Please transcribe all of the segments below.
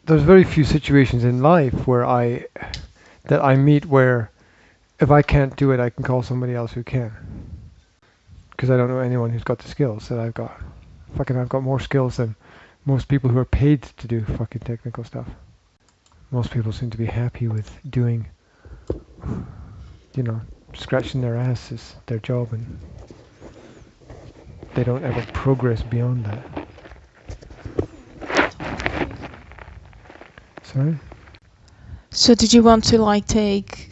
there's very few situations in life where that I meet where if I can't do it, I can call somebody else who can. Because I don't know anyone who's got the skills that I've got. I've got more skills than most people who are paid to do fucking technical stuff. Most people seem to be happy with doing, scratching their ass is their job, and they don't ever progress beyond that. Sorry? So did you want to like take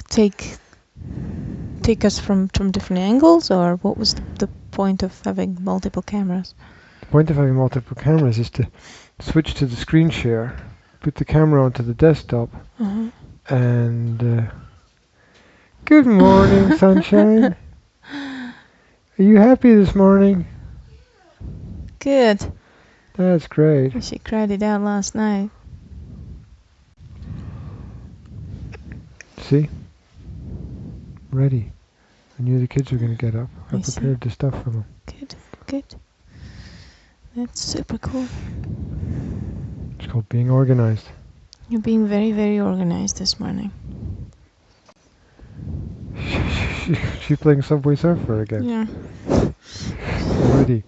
us from different angles, or what was the point of having multiple cameras? The point of having multiple cameras is to switch to the screen share, put the camera onto the desktop, and good morning, sunshine. Are you happy this morning? Good. That's great. She cried it out last night. See? Ready. I knew the kids were going to get up. I prepared the stuff for them. Good. That's super cool. It's called being organized. You're being very, very organized this morning. She's playing Subway Surfer again. Yeah. Already.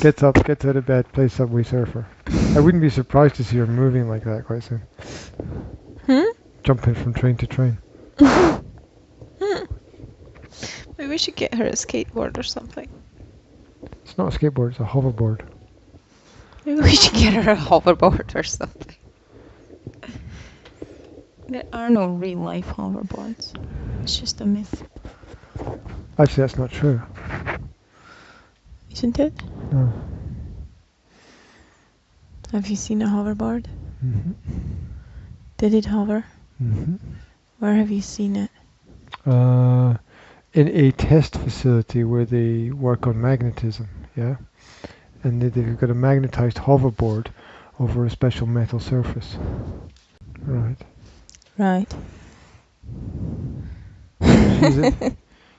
Gets up, gets out of bed, plays Subway Surfer. I wouldn't be surprised to see her moving like that quite soon. Jumping from train to train. Maybe we should get her a skateboard or something. It's not a skateboard, it's a hoverboard. Maybe we should get her a hoverboard or something. There are no real life hoverboards. It's just a myth. Actually, that's not true. Isn't it? No. Have you seen a hoverboard? Mm-hmm. Did it hover? Mm-hmm. Where have you seen it? In a test facility where they work on magnetism, yeah? And they've got a magnetized hoverboard over a special metal surface. Right.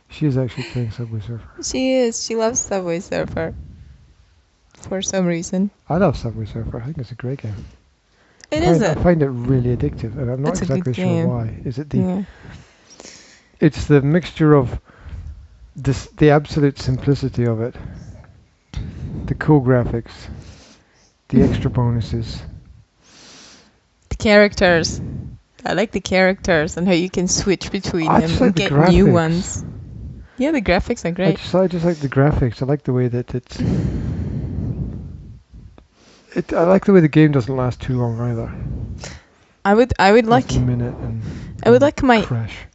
She is actually playing Subway Surfer. She is. She loves Subway Surfer. For some reason. I love Subway Surfer. I think it's a great game. I find it really addictive, and I'm not exactly sure why. Is it the... Yeah. It's the mixture of the absolute simplicity of it, the cool graphics, the extra bonuses. The characters. I like the characters and how you can switch between them and get new ones. Yeah, the graphics are great. I just like the graphics. I like the way that I like the way the game doesn't last too long either. I would like a minute and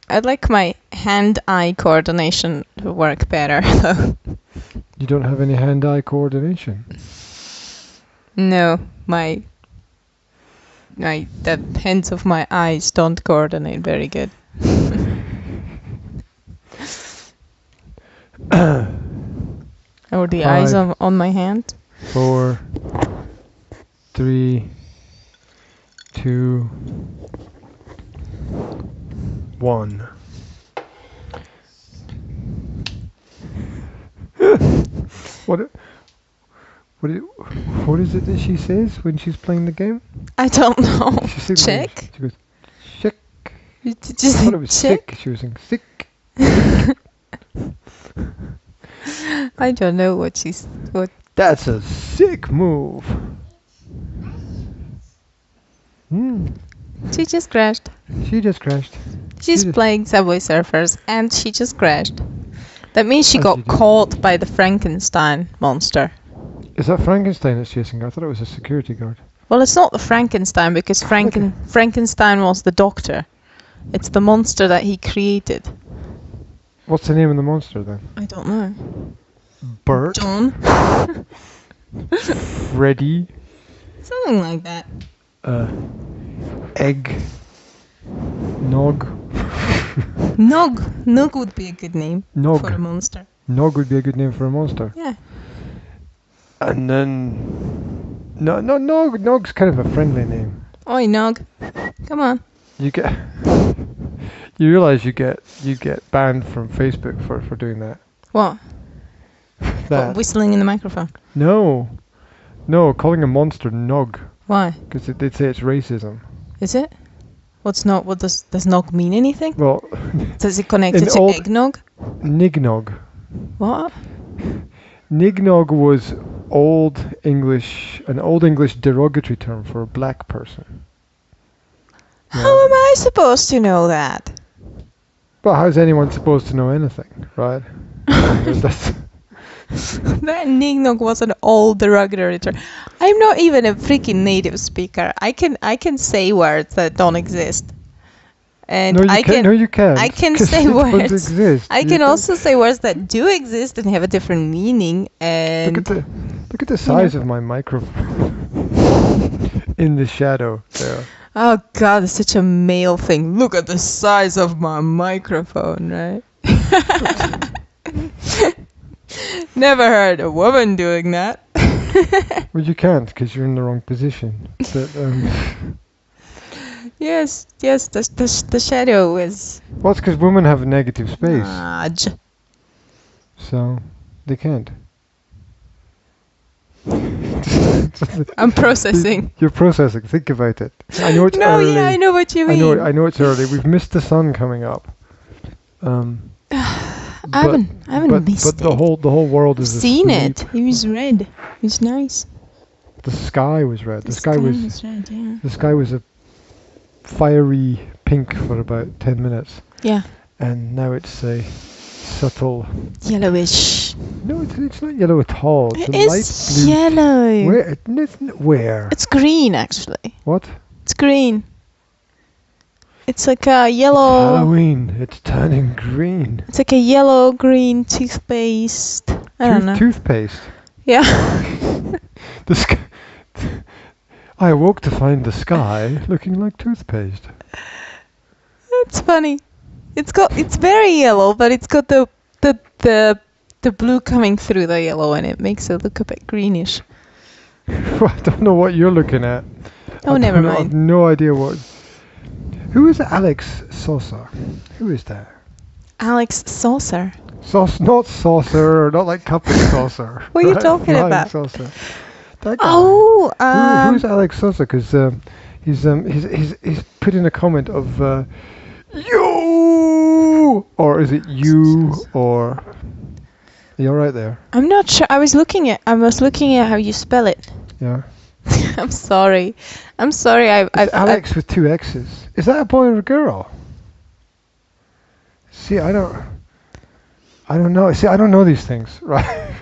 I'd like my hand-eye coordination to work better though. You don't have any hand-eye coordination? No, the ends of my eyes don't coordinate very good. Or the eyes on my hand. 4, 3, 2, 1. What is it that she says when she's playing the game? I don't know. Check? She goes, sick. I thought it was sick. She was saying sick. I don't know what. That's a sick move. She just crashed. She's playing Subway Surfers and she just crashed. That means she got caught by the Frankenstein monster. Is that Frankenstein that's chasing her? I thought it was a security guard. Well, it's not the Frankenstein because Frankenstein was the doctor. It's the monster that he created. What's the name of the monster then? I don't know. Bert? John? Freddy? Something like that. Egg? Nog? Nog would be a good name for a monster. Nog would be a good name for a monster? Yeah. And then... Nog's kind of a friendly name. Oi, Nog. Come on. You realise you get banned from Facebook for doing that. What? What, whistling in the microphone? No, calling a monster Nog Why? Because they'd say it's racism. Is it? What does nog mean anything? Well, Does it connect it to eggnog? Nignog. What? Nignog was an old English derogatory term for a black person. How am I supposed to know that? Well, how's anyone supposed to know anything, right? That nignog was an old derogatory term. I'm not even a freaking native speaker. I can say words that don't exist. And you can't. I can say words. Exist. I can also say words that do exist and have a different meaning. And look at the size of my microphone in the shadow there. Oh God, it's such a male thing. Look at the size of my microphone, right? Never heard a woman doing that. Well, you can't because you're in the wrong position. But, yes, the shadow is... Well, it's because women have a negative space. So, they can't. I'm processing. You're processing. Think about it. I know it's early. Yeah, I know what you mean. I know it's early. We've missed the sun coming up. I haven't missed it. But the whole world is seen asleep. it. It was red. It was nice. The sky was red. The sky was red, yeah. The sky was a fiery pink for about 10 minutes. Yeah. And now it's a subtle yellowish. No, it's not yellow at all. It's it a is light blue. Yellow. Where? It's green, actually. What? It's green. It's like a yellow... It's Halloween. It's turning green. It's like a yellow-green toothpaste. I don't know. Toothpaste? Yeah. The sky... I awoke to find the sky looking like toothpaste. That's funny. It's very yellow, but it's got the blue coming through the yellow, and it makes it look a bit greenish. I don't know what you're looking at. Oh, never mind. I have no idea what... Who is Alexx Saucer? Who is that? Alexx Saucer? Not saucer, not like cup and saucer. What are you talking about? Saucer. That guy. Oh, who's Alexx Saucer? Because he's put in a comment of you, or is it you, or... You're right there. I'm not sure. I was looking at how you spell it. Yeah. I'm sorry. It's Alexx with 2 X's. Is that a boy or a girl? See, I don't know. See, I don't know these things, right?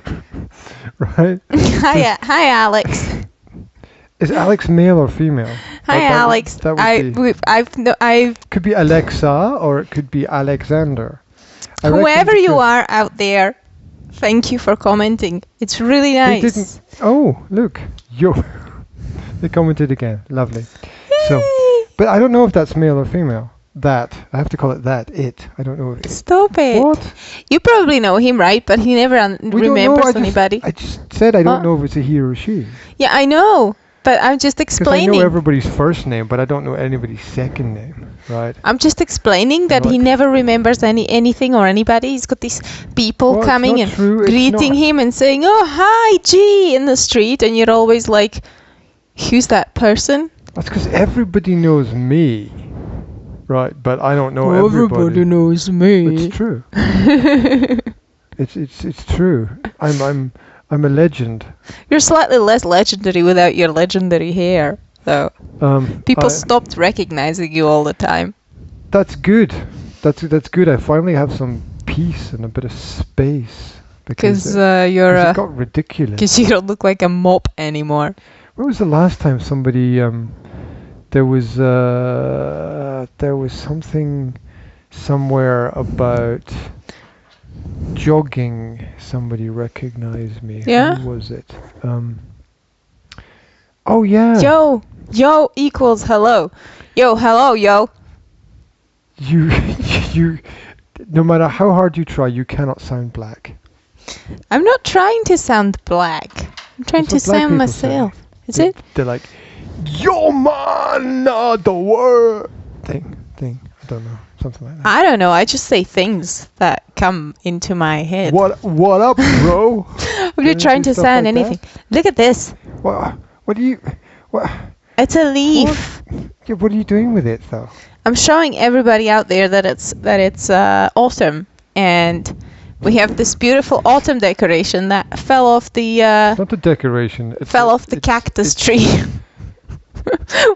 Right? Hi, Alexx. Is Alexx male or female? Hi, Alexx. Could be Alexa or it could be Alexander. Whoever you are out there, thank you for commenting. It's really nice. Oh, look. They commented again. Lovely. Yay! So, but I don't know if that's male or female. I have to call it that. I don't know. Stop it. What? You probably know him, right? But he never remembers anybody. I just said I don't know if it's a he or a she. Yeah, I know. But I'm just explaining. Because I know everybody's first name, but I don't know anybody's second name, right? I'm just explaining that he never remembers anything or anybody. He's got these people coming and greeting him and saying, "Oh, hi, G," in the street, and you're always like, "Who's that person?" That's because everybody knows me, right? But I don't know everybody. Everybody knows me. It's true. It's true. I'm a legend. You're slightly less legendary without your legendary hair, though. People stopped recognizing you all the time. That's good. That's good. I finally have some peace and a bit of space. Because it got ridiculous. Because you don't look like a mop anymore. When was the last time somebody... There was something somewhere about... jogging, somebody recognized me. Yeah? Who was it? Oh yeah. Yo equals hello. Yo, hello, yo. You no matter how hard you try, you cannot sound black. I'm not trying to sound black. I'm trying to sound myself. Is it? They're like, yo man, the word thing. I don't know. Something like that. I don't know. I just say things that come into my head. What up, bro? I'm not trying to sound anything. Look at this. What do you... What? It's a leaf. Yeah, what are you doing with it, though? I'm showing everybody out there that it's autumn, and we have this beautiful autumn decoration that fell off the. It's not the decoration. Fell off the cactus tree.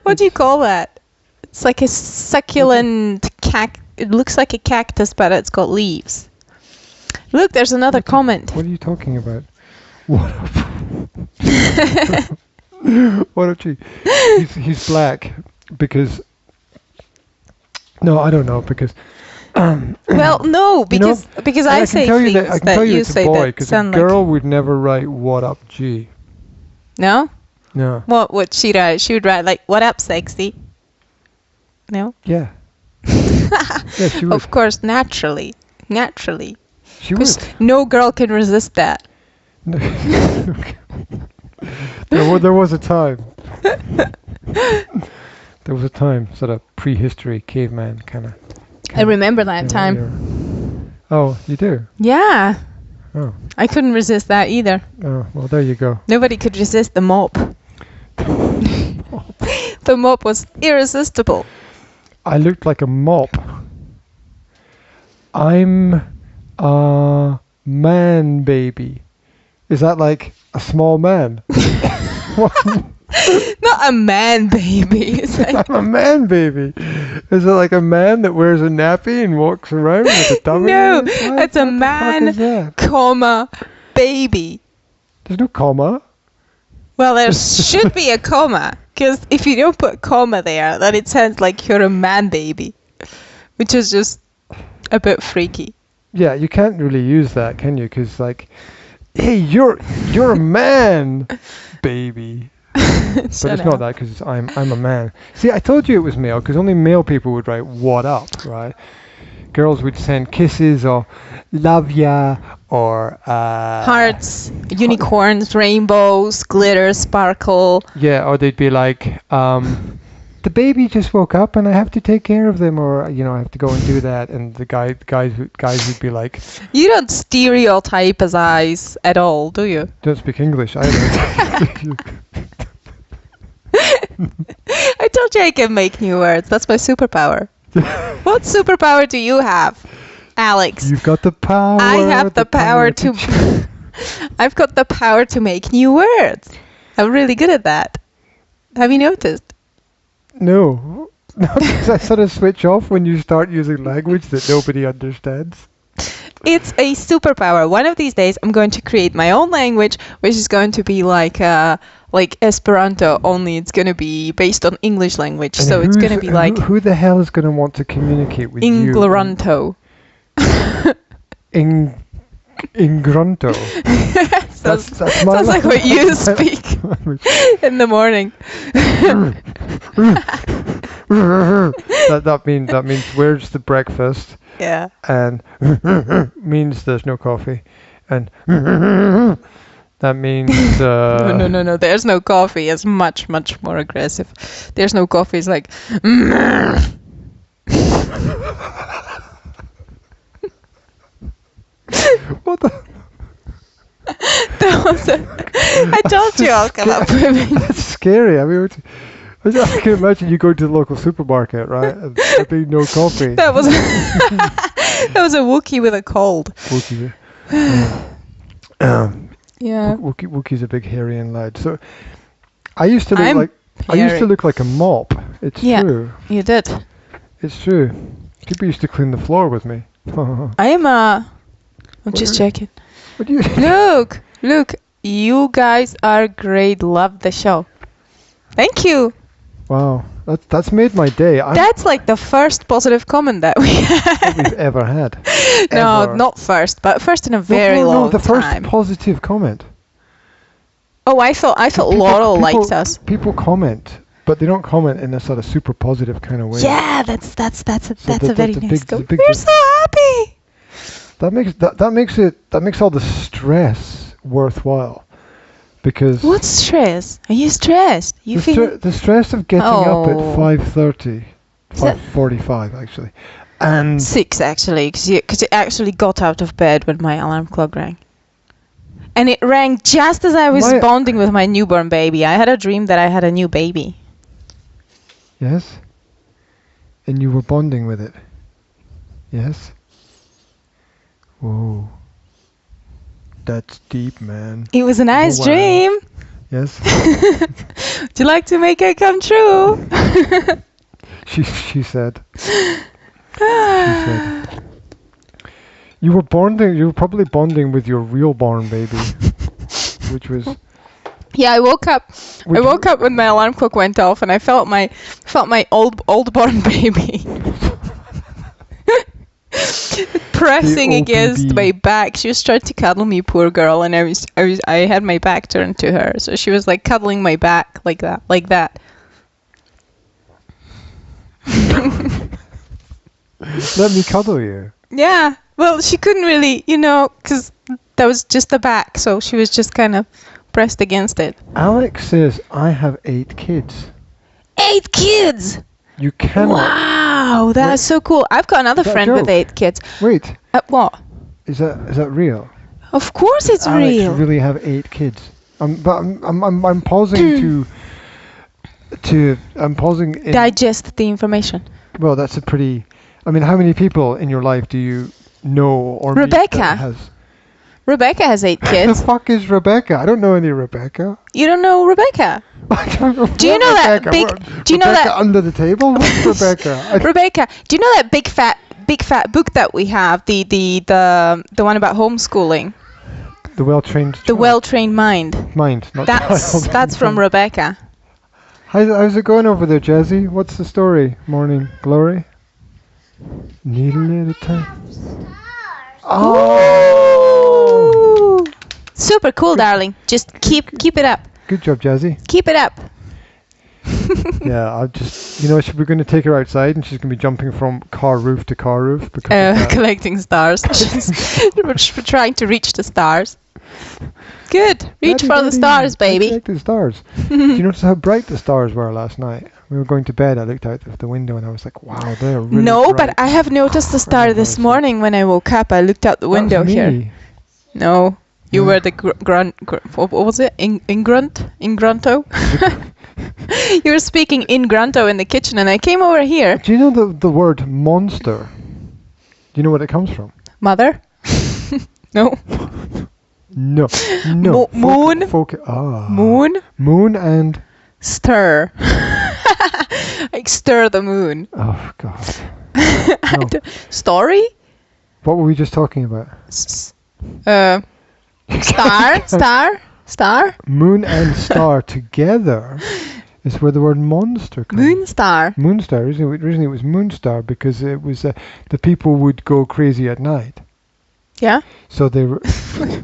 What do you call that? It's like a succulent It looks like a cactus, but it's got leaves. Look, there's another comment. What are you talking about? What up? What up, G? He's black because. No, I don't know because. Well, no, because I say things I can tell you you it's say a boy that because a sound girl would never write "What up, G." No. No. What would she write? She would write like "What up, sexy." No. Yeah. Yeah, she would. Of course, naturally. She would. No girl can resist that. There was a time. There was a time, sort of prehistory, caveman kind of. I remember that time. Era. Oh, you do? Yeah. Oh. I couldn't resist that either. Oh, well, there you go. Nobody could resist the mop. The mop was irresistible. I looked like a mop. I'm a man baby. Is that like a small man? Not a man baby. It's like I'm a man baby. Is it like a man that wears a nappy and walks around with a tummy? No, it's a man, comma, baby. There's no comma. Well, there should be a comma, because if you don't put comma there, then it sounds like you're a man baby, which is just a bit freaky. Yeah, you can't really use that, can you? Because like, hey, you're a man, baby. But it's not that because I'm a man. See, I told you it was male because only male people would write "what up," right? Girls would send kisses or love ya or hearts, unicorns, rainbows, glitter, sparkle. Yeah, or they'd be like, the baby just woke up and I have to take care of them, or I have to go and do that. And the guys would be like, you don't stereotype as eyes at all, do you? Don't speak English either. I told you I can make new words. That's my superpower. What superpower do you have, Alexx? You've got the power. I have the power to I've got the power to make new words. I'm really good at that. Have you noticed? No. Because I sort of switch off when you start using language that nobody understands. It's a superpower. One of these days, I'm going to create my own language, which is going to be like Esperanto, only it's going to be based on English language. And so it's going to be like... Who the hell is going to want to communicate with Inglaranto. Ingrunto. Sounds like what you speak in the morning. that means where's the breakfast? Yeah. And means there's no coffee. And that means no, there's no coffee. It's much more aggressive. There's no coffee. It's like what the? That was I told you I'll come up with it. That's scary. I mean, I can imagine you go to the local supermarket, right, and there being no coffee. That was that was a Wookiee with a cold. Wookiee. Yeah. Wookiee's a big hairy and loud. So I used to look like a mop. It's true. You did. It's true. People used to clean the floor with me. I'm just checking. What do you? Look, you guys are great. Love the show. Thank you. Wow, that's made my day. That's like the first positive comment that we've ever had. No, ever. not first, but first in a very long time. No, the first time. Positive comment. Oh, I thought Laurel liked us. People comment, but they don't comment in a sort of super positive kind of way. Yeah, that's a very nice comment. We're so happy. That makes all the stress worthwhile. Because what stress? Are you stressed? You feel the stress of getting up at 5:30, 5:45 actually, and 6 actually, because you actually got out of bed when my alarm clock rang, and it rang just as I was bonding with my newborn baby. I had a dream that I had a new baby. Yes? And you were bonding with it? Yes? Whoa. That's deep, man. It was a nice dream. Yes? Would you like to make it come true? She said. She said. You were probably bonding with your real born baby. Which was... Yeah, I woke up when my alarm clock went off, and I felt my old born baby pressing against my back. She was trying to cuddle me, poor girl, and I had my back turned to her, so she was like cuddling my back like that. Let me cuddle you. Yeah. Well, she couldn't really, because that was just the back, so she was just kind of pressed against it. Alexx says, I have 8 kids. 8 kids! You cannot... Wow, that's so cool. I've got another friend with 8 kids. Wait. What? Is that real? Of course it's Alexx real. really have 8 kids. I'm pausing I'm pausing... Digest the information. Well, that's a pretty... I mean, how many people in your life do you know or Rebecca. Rebecca has 8 kids. The fuck is Rebecca? I don't know any Rebecca. You don't know Rebecca? I don't know. Do you know Rebecca? that big? Do you know Rebecca that under the table? What's Rebecca? Rebecca, do you know that big fat book that we have? The one about homeschooling. The well-trained. The well-trained mind. Mind, not child. That's from Rebecca. How's it going over there, Jazzy? What's the story? Morning glory. Needle at a time. Oh! Super cool, darling. Just keep it up. Good job, Jazzy. Keep it up. Yeah, I'll just, we're going to take her outside and she's going to be jumping from car roof to car roof. Collecting stars. We're trying to reach the stars. Good. Reach for the stars, baby. Collect the stars. Do you notice how bright the stars were last night? We were going to bed, I looked out of the window and I was like, wow, they're really No, bright. but I have noticed the star this morning when I woke up. I looked out the window here. No, you were the what was it? In grunto? You were speaking in grunto in the kitchen and I came over here. Do you know the word monster? Do you know what it comes from? Mother? No. No. Moon? Moon? Moon and... Stir. Like stir the moon. Oh, God. No. Story? What were we just talking about? Star? Moon and star together is where the word monster comes. Moonstar. Moonstar. Originally it was Moonstar because it was the people would go crazy at night. Yeah? So they were...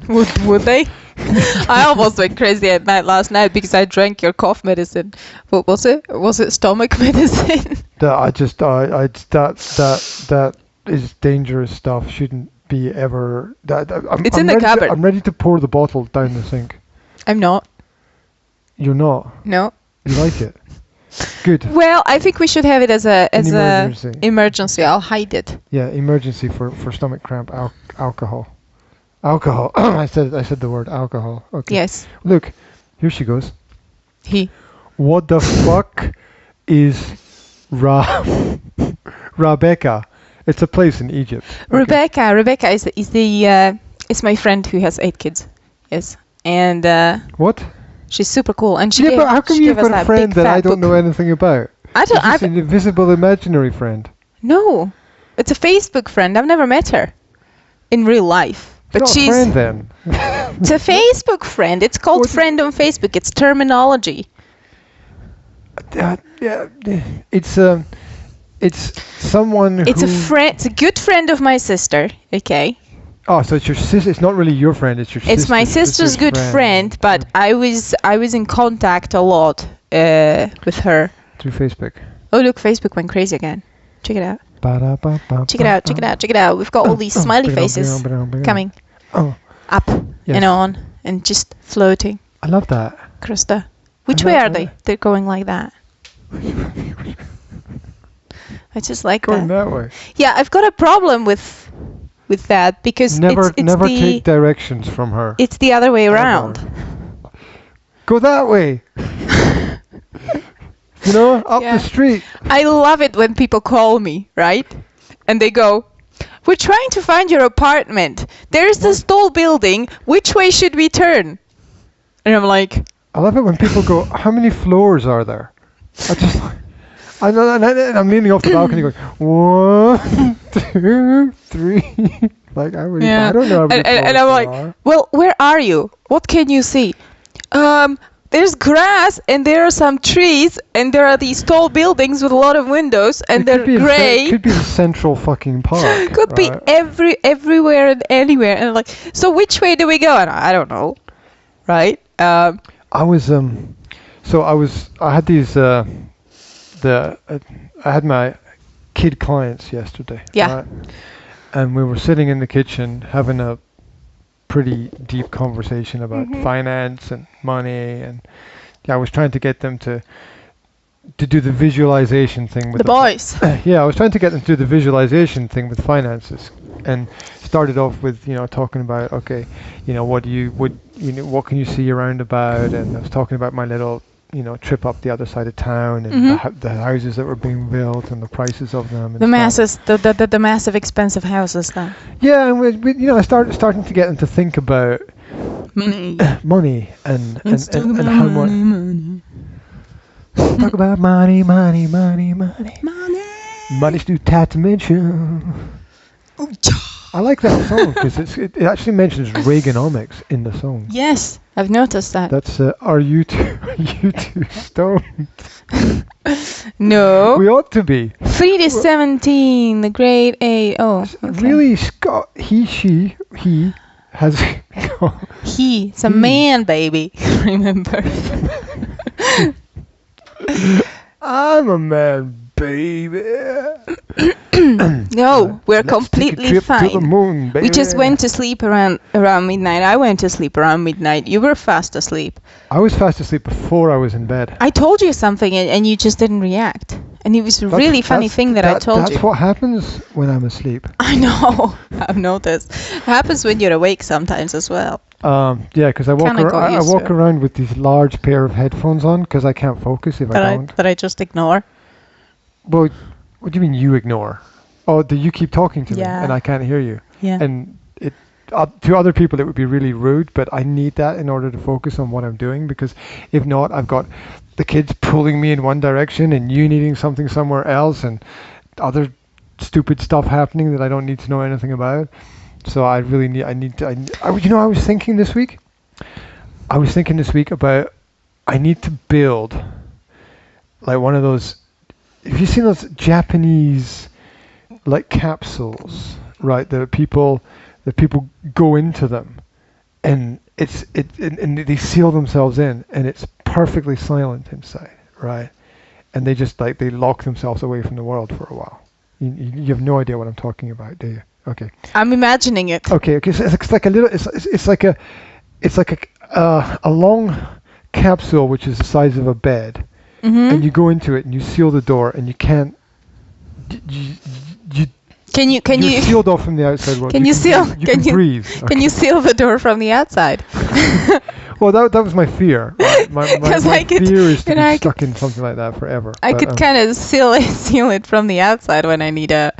would they? I almost went crazy at night last night because I drank your cough medicine. What was it? Was it stomach medicine? That is dangerous stuff. Shouldn't be ever... It's in the cupboard. I'm ready to pour the bottle down the sink. I'm not. You're not? No. You like it? Good. Well, I think we should have it as an emergency. I'll hide it. Yeah, emergency for stomach cramp. Alcohol. I said the word alcohol. Okay. Yes. Look, here she goes. What the fuck is Rebecca? It's a place in Egypt. Okay. Rebecca is my friend who has 8 kids. Yes. And what? She's super cool, and but how come you've got a friend that I don't know anything about? It's an invisible, imaginary friend. No, it's a Facebook friend. I've never met her in real life, but she's not a friend then. It's a Facebook friend. It's called friend on Facebook. It's terminology. Yeah, it's someone. It's a friend. It's a good friend of my sister. Okay. Oh, so it's your sister. It's not really your friend. It's your sister. It's my sister's good friend, but I was in contact a lot with her through Facebook. Oh, look, Facebook went crazy again. Check it out. Check it out. We've got all these smiley faces coming up and on and just floating. I love that. Krista, which way are they? They're going like that. I just like going that way. Yeah, I've got a problem with that because never take directions from her. It's the other way around. Go that way. You know, up the street. I love it when people call me, right? And they go, "We're trying to find your apartment. There's this tall building. Which way should we turn?" And I'm like... I love it when people go, "How many floors are there?" I'm leaning off the balcony going, 1, 2, 3. Like, I don't know how many floors and I'm like, "Well, where are you? What can you see?" There's grass, and there are some trees, and there are these tall buildings with a lot of windows, and they're grey. It could be the Central fucking park. Could be everywhere and anywhere. And I'm like, "So which way do we go?" And I don't know, right? I had these I had my kid clients yesterday. Yeah. Right? And we were sitting in the kitchen having a pretty deep conversation about finance and money, and I was trying to get them to do the visualization thing with the boys. Yeah, I was trying to get them to do the visualization thing with finances, and started off with talking about, okay, what can you see around about, and I was talking about my little trip up the other side of town, and the houses that were being built and the prices of them. And the massive expensive houses then. Yeah, and we I starting to get them to think about money and how much. Money. Talk about money. Money's too tight to mention. I like that song because it actually mentions Reaganomics in the song. Yes, I've noticed that. That's are you two stoned? No. We ought to be. 3 to 17, the grade A. Oh, okay. Really, Scott? He has. He's a man, baby. Remember. I'm a man, baby. No, we're completely fine. To the moon, baby. We just went to sleep around midnight. I went to sleep around midnight. You were fast asleep. I was fast asleep before I was in bed. I told you something and you just didn't react. And it was a really funny thing that I told you. That's what happens when I'm asleep. I know. I've noticed. It happens when you're awake sometimes as well. Yeah, because I walk around with these large pair of headphones on because I can't focus if I don't. That I just ignore. Well, what do you mean you ignore? Oh, you keep talking to me and I can't hear you. Yeah. And to other people it would be really rude, but I need that in order to focus on what I'm doing, because if not, I've got the kids pulling me in one direction and you needing something somewhere else and other stupid stuff happening that I don't need to know anything about. So I was thinking this week about I need to build like one of those. Have you seen those Japanese like capsules, right? That people go into them, and and they seal themselves in, and it's perfectly silent inside, right? And they just they lock themselves away from the world for a while. You have no idea what I'm talking about, do you? Okay. I'm imagining it. Okay. So it's like a little. It's like a long capsule which is the size of a bed, and you go into it and you seal the door and you can't. You're sealed off from the outside world. Can you breathe? Okay. Can you seal the door from the outside? Well, that was my fear. Right? My fear is to be stuck in something like that forever. I could kind of seal it from the outside when I need a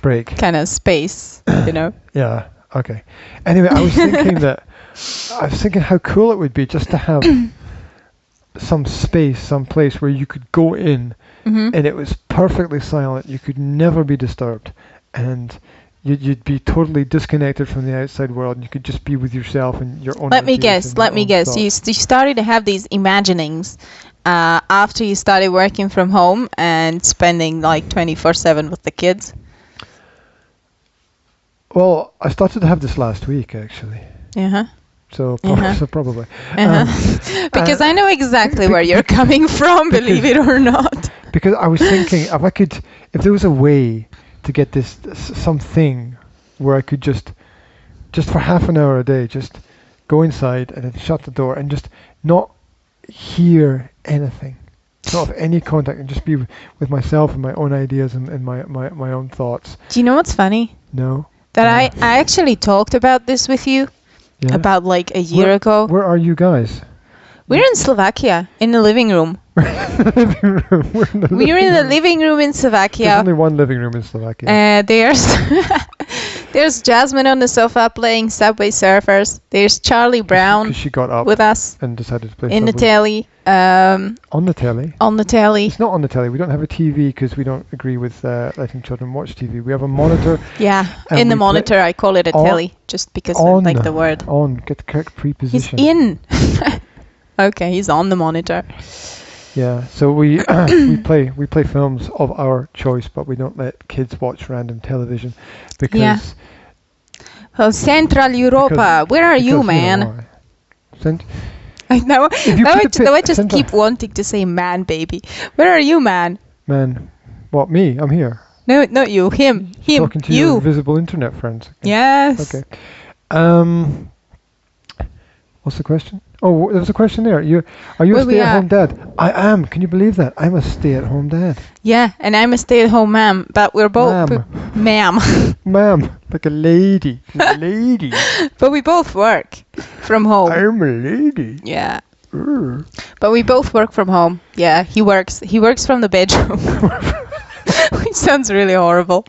break, kind of space, Yeah. Okay. Anyway, I was thinking how cool it would be just to have some space, some place where you could go in, and it was perfectly silent. You could never be disturbed, and you'd be totally disconnected from the outside world, and you could just be with yourself and your own. Let me guess. You started to have these imaginings after you started working from home and spending like 24/7 with the kids. Well, I started to have this last week, actually. So probably. Because I know exactly where you're coming from, believe it or not. Because I was thinking, if there was a way to get something where I could just for half an hour a day, just go inside and then shut the door and just not hear anything, not have any contact, and just be with myself and my own ideas and my own thoughts. Do you know what's funny? No. That I actually talked about this with you about like a year ago. Where are you guys? We're in Slovakia, in the living room. We're in the living room. We're in the living room in Slovakia. There's only one living room in Slovakia. There's Jasmine on the sofa playing Subway Surfers. There's Charlie Brown Because she got up with us and decided to play in the Subway. telly. On the telly? On the telly. It's not on the telly. We don't have a TV because we don't agree with letting children watch TV. We have a monitor. Yeah, in the monitor I call it a telly just because I like the word. Get the correct preposition. He's in. Okay, he's on the monitor. Yeah, so we we play films of our choice, but we don't let kids watch random television because. Central Europa. Where are you, man? I know. Now I just keep wanting to say man, baby. Where are you, man? Man, what, me? I'm here. No, not you. Him. Talking to your invisible internet friends. Okay. Yes. Okay. What's the question? Oh, there was a question there. Are you a stay-at-home dad? I am. Can you believe that? I'm a stay-at-home dad. Yeah, and I'm a stay-at-home ma'am. But we're both ma'am. Ma'am, like a lady. Lady. But we both work from home. I'm a lady. Yeah. But we both work from home. Yeah, he works from the bedroom. Which sounds really horrible.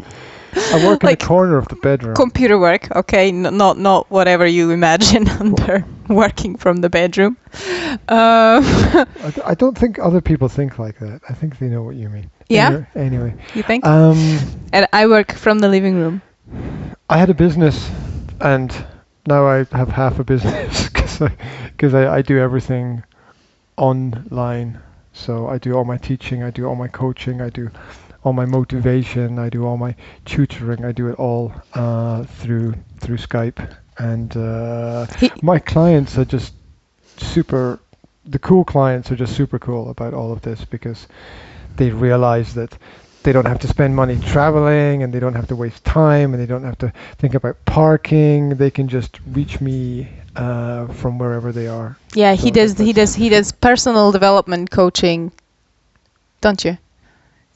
I work in the corner of the bedroom. Computer work, okay, not whatever you imagine under working from the bedroom. I don't think other people think like that. I think they know what you mean. Yeah? Anyway. You think? And I work from the living room. I had a business, and now I have half a business because I do everything online. So I do all my teaching, I do all my coaching, I do all my motivation, I do all my tutoring, I do it all through Skype. And my clients are just the cool clients are just super cool about all of this because they realize that they don't have to spend money traveling and they don't have to waste time and they don't have to think about parking. They can just reach me from wherever they are. Yeah, so he does personal development coaching, don't you?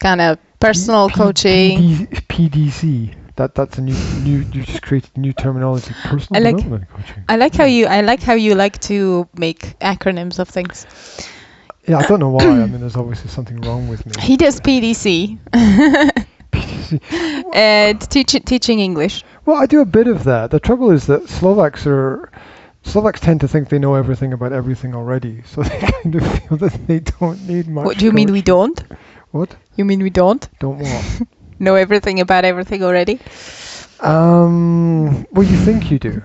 Kind of personal coaching. PDC. That's a new you just created new terminology. Personal development coaching. I like how you like to make acronyms of things. Yeah, I don't know why. I mean, there's obviously something wrong with me. He does PDC. PDC. Teaching English. Well, I do a bit of that. The trouble is that Slovaks tend to think they know everything about everything already, so they kind of feel that they don't need much. What do you mean we don't? What? You mean we don't? Don't what? Know everything about everything already? Well, you think you do,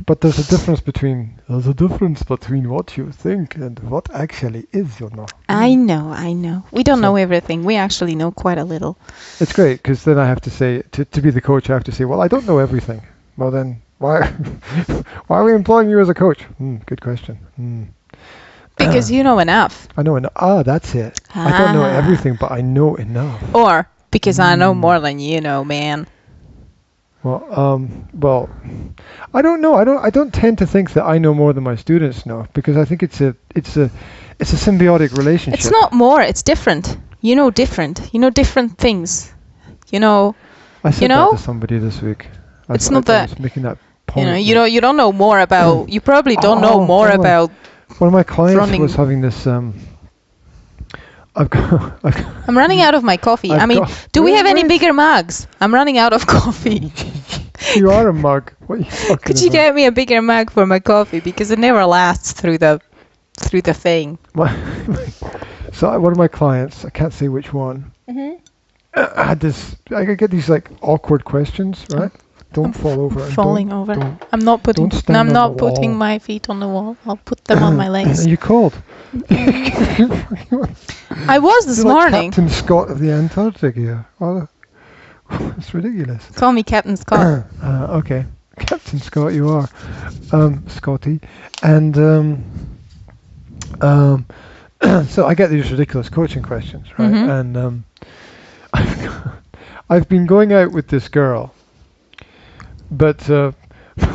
but there's a difference between what you think and what actually is your know. I know. We don't know everything. We actually know quite a little. It's great because then I have to say to be the coach. I have to say, well, I don't know everything. Well, then why are we employing you as a coach? Good question. Because you know enough. I know enough. That's it. I don't know everything, but I know enough. Or because I know more than you know, man. Well, I don't know. I don't tend to think that I know more than my students know because I think it's a symbiotic relationship. It's not more. It's different. You know different. You know different things. You know. I said that to somebody this week. I was making that point. You don't know more about. You probably don't know more about. One of my clients was having this. I'm running out of my coffee. Do we have any bigger mugs? I'm running out of coffee. You are a mug. What are you talking Could you get me a bigger mug for my coffee because it never lasts through the thing. So one of my clients, I can't say which one. I get these like awkward questions, right? Don't fall over. Falling over. I'm not putting my feet on the wall. I'll put them on my legs. Are you cold? I was this morning. Captain Scott of the Antarctic here. Oh, it's ridiculous. Call me Captain Scott. Okay, Captain Scott, you are, Scotty, and so I get these ridiculous coaching questions, right? And I've been going out with this girl. But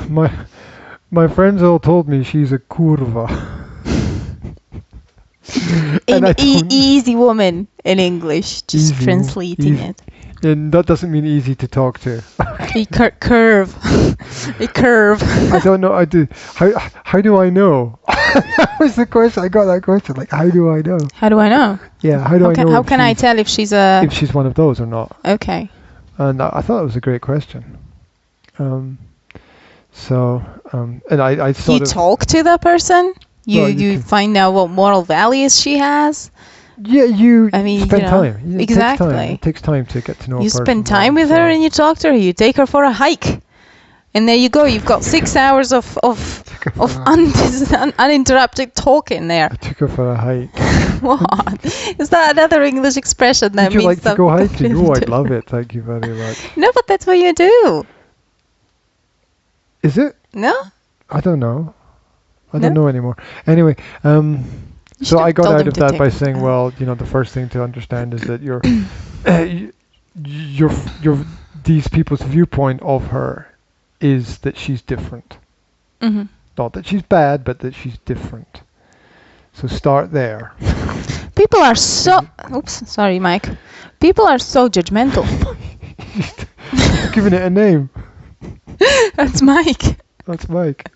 my friends all told me she's a kurva. An easy woman in English, just translating it. And that doesn't mean easy to talk to. A curve. A curve. I don't know. I do. How do I know? That was the question. I got that question. Like, how do I know? How do I know? Yeah. How do I know? How can I tell if she's one of those or not? Okay. And I thought it was a great question. And I sort you talk to that person. You find out what moral values she has. Yeah, spend time. Exactly. It takes time to get to know a person. You spend time with her and you talk to her. You take her for a hike. And there you go. You've got 6 hours of uninterrupted talking there. I took her for a hike. What? Is that another English expression that means Would you like to go hiking? Oh, I'd love it. Thank you very much. No, but that's what you do. Is it? No? I don't know. I don't know anymore. Anyway, so I got out of that by saying, well, the first thing to understand is that these people's viewpoint of her is that she's different. Mm-hmm. Not that she's bad, but that she's different. So start there. People are so... Oops, sorry, Mike. People are so judgmental. Giving it a name. That's Mike. That's Mike.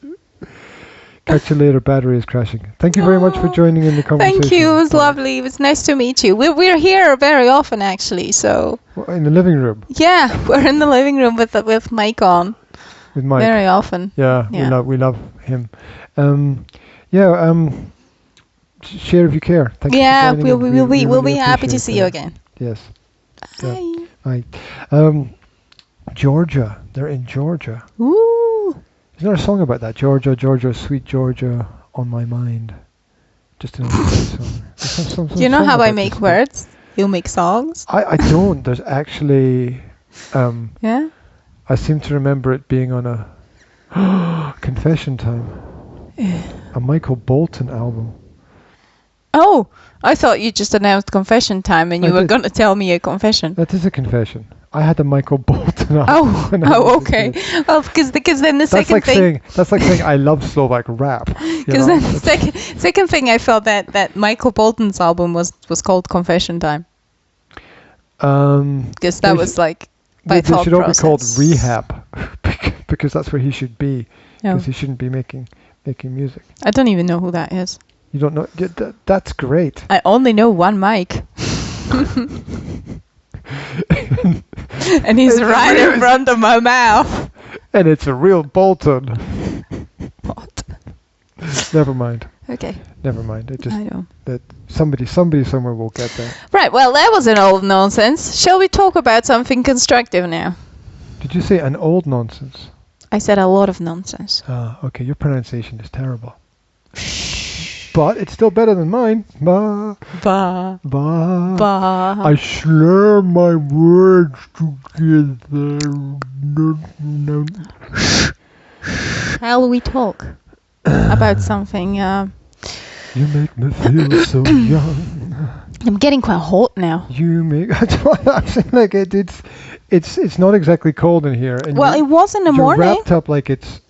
Catch you later. Battery is crashing. Thank you very much for joining in the conversation. Thank you. It was lovely. It was nice to meet you. We're here very often, actually. So. In the living room. Yeah, we're in the living room with Mike on. With Mike. Very often. Yeah. We love him. Share if you care. Thank you for joining in. We'll be happy to see you again. Yes. Bye. Yeah. Bye. Georgia. They're in Georgia. Ooh. Isn't there a song about that? Georgia, sweet Georgia, on my mind. Just another song. Do you know how I make words? You make songs? I don't. There's actually... yeah? I seem to remember it being on a Confession Time. A Michael Bolton album. Oh, I thought you just announced Confession Time and you were going to tell me a confession. That is a confession. I had a Michael Bolton album. Oh, okay. Well, because then the second thing... That's like saying I love Slovak rap. Because then the second thing I felt that Michael Bolton's album was called Confession Time. Because that was like by thought process. They should all be called Rehab because that's where he should be. Because he shouldn't be making music. I don't even know who that is. You don't know? That's great. I only know one Mike. And he's right in front of my mouth. And it's a real Bolton. What? Never mind. Okay. Never mind. I know. That somebody somewhere will get that. Right. Well, that was an old nonsense. Shall we talk about something constructive now? Did you say an old nonsense? I said a lot of nonsense. Okay. Your pronunciation is terrible. But it's still better than mine. Ba. Ba. Ba. Ba. I slur my words together. No. Shall we talk about something? You make me feel so young. I'm getting quite hot now. You make... like it's not exactly cold in here. And well, it was in the morning. You're wrapped up like it's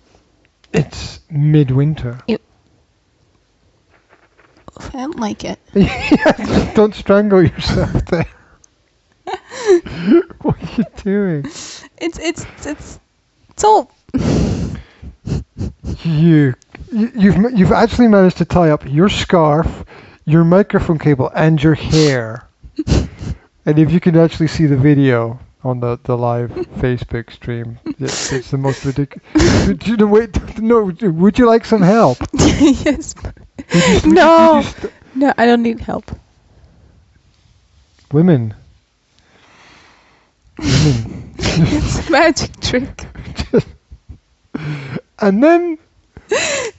midwinter. I don't like it. Don't strangle yourself there. What are you doing? It's all. You've actually managed to tie up your scarf, your microphone cable, and your hair. And if you can actually see the video on the live Facebook stream, it's the most ridiculous. Wait, no. Would you like some help? Yes. No, I don't need help. Women. It's a magic trick. And then